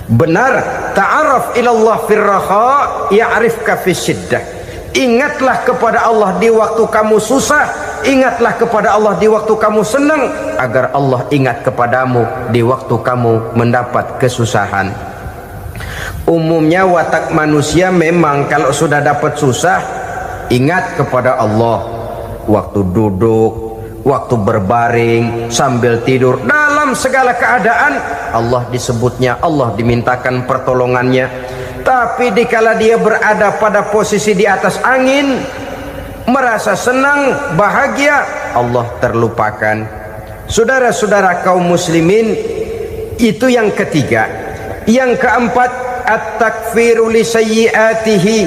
Benar, ta'arraf ilallah firraha ya'rifka fi syiddah. Ingatlah kepada Allah di waktu kamu susah, ingatlah kepada Allah di waktu kamu senang, agar Allah ingat kepadamu di waktu kamu mendapat kesusahan. Umumnya watak manusia memang kalau sudah dapat susah, ingat kepada Allah. Waktu duduk, waktu berbaring, sambil tidur, dalam segala keadaan Allah disebutnya, Allah dimintakan pertolongannya. Tapi dikala dia berada pada posisi di atas angin, merasa senang, bahagia, Allah terlupakan. Saudara-saudara kaum muslimin, itu yang ketiga. Yang keempat, at-takfiru li sayyiatihi,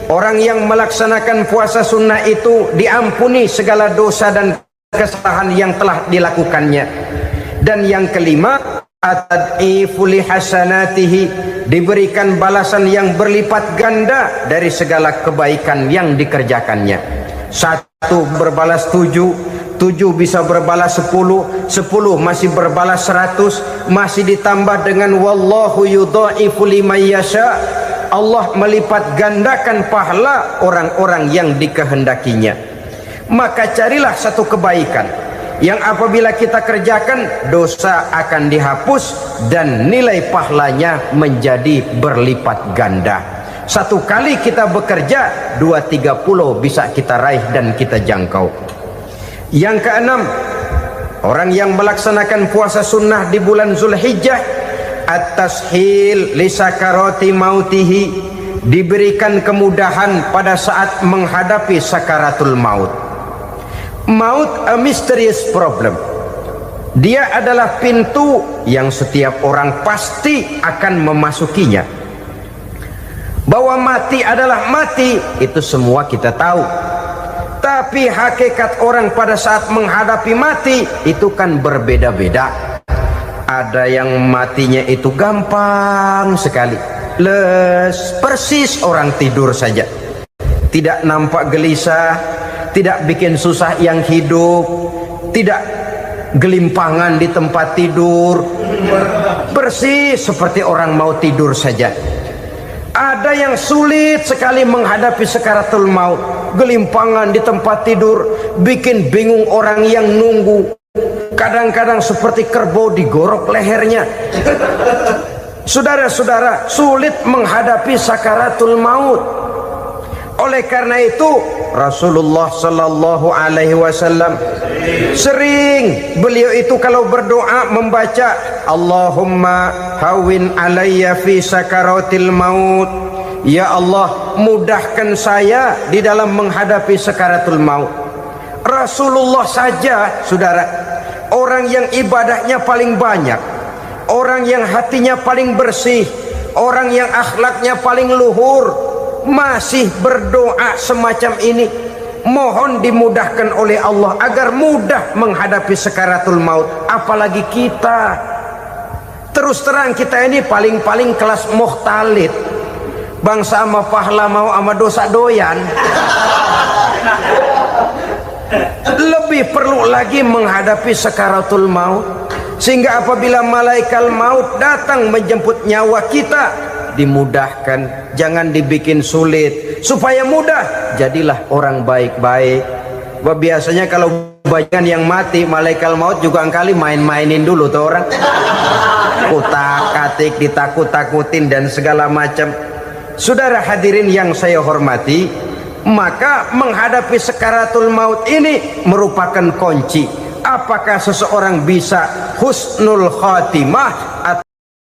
orang yang melaksanakan puasa sunnah itu diampuni segala dosa dan kesalahan yang telah dilakukannya. Dan yang kelima, atad'ifu li hasanatihi, diberikan balasan yang berlipat ganda dari segala kebaikan yang dikerjakannya. 1 berbalas 7, 7 bisa berbalas 10, 10 masih berbalas 100, masih ditambah dengan wallahu yudha'ifu liman yasha. Allah melipat gandakan pahala orang-orang yang dikehendakinya. Maka carilah satu kebaikan yang apabila kita kerjakan, dosa akan dihapus dan nilai pahalanya menjadi berlipat ganda. 1 kali kita bekerja, 2-3 pulau bisa kita raih dan kita jangkau. Yang keenam, orang yang melaksanakan puasa sunnah di bulan Zulhijjah, at-tashil li sakarati mautihi, diberikan kemudahan pada saat menghadapi sakaratul maut. Maut a mysterious problem. Dia adalah pintu yang setiap orang pasti akan memasukinya. Bahwa mati adalah mati, itu semua kita tahu. Tapi hakikat orang pada saat menghadapi mati itu kan berbeda-beda. Ada yang matinya itu gampang sekali, persis orang tidur saja, tidak nampak gelisah, tidak bikin susah yang hidup, tidak gelimpangan di tempat tidur, persis seperti orang mau tidur saja. Ada yang sulit sekali menghadapi sakaratul maut, gelimpangan di tempat tidur, bikin bingung orang yang nunggu, kadang-kadang seperti kerbau digorok lehernya. Saudara-saudara, sulit menghadapi sakaratul maut. Oleh karena itu Rasulullah sallallahu alaihi wasallam sering, beliau itu kalau berdoa membaca Allahumma hawin alayya fi sakaratil maut. Ya Allah, mudahkan saya di dalam menghadapi sakaratul maut. Rasulullah saja, saudara, orang yang ibadahnya paling banyak, orang yang hatinya paling bersih, orang yang akhlaknya paling luhur, masih berdoa semacam ini. Mohon dimudahkan oleh Allah agar mudah menghadapi sakaratul maut. Apalagi kita, terus terang kita ini paling-paling kelas muhtalid, bangsa sama pahala mau sama dosa doyan. Lebih perlu lagi menghadapi sakaratul maut, sehingga apabila malaikat maut datang menjemput nyawa kita, dimudahkan, jangan dibikin sulit, supaya mudah. Jadilah orang baik-baik. Biasanya kalau banyak yang mati, malaikat maut juga kali main-mainin dulu tuh orang, kutak-katik, ditakut-takutin dan segala macam. Saudara hadirin yang saya hormati, maka menghadapi sakaratul maut ini merupakan kunci. Apakah seseorang bisa husnul khatimah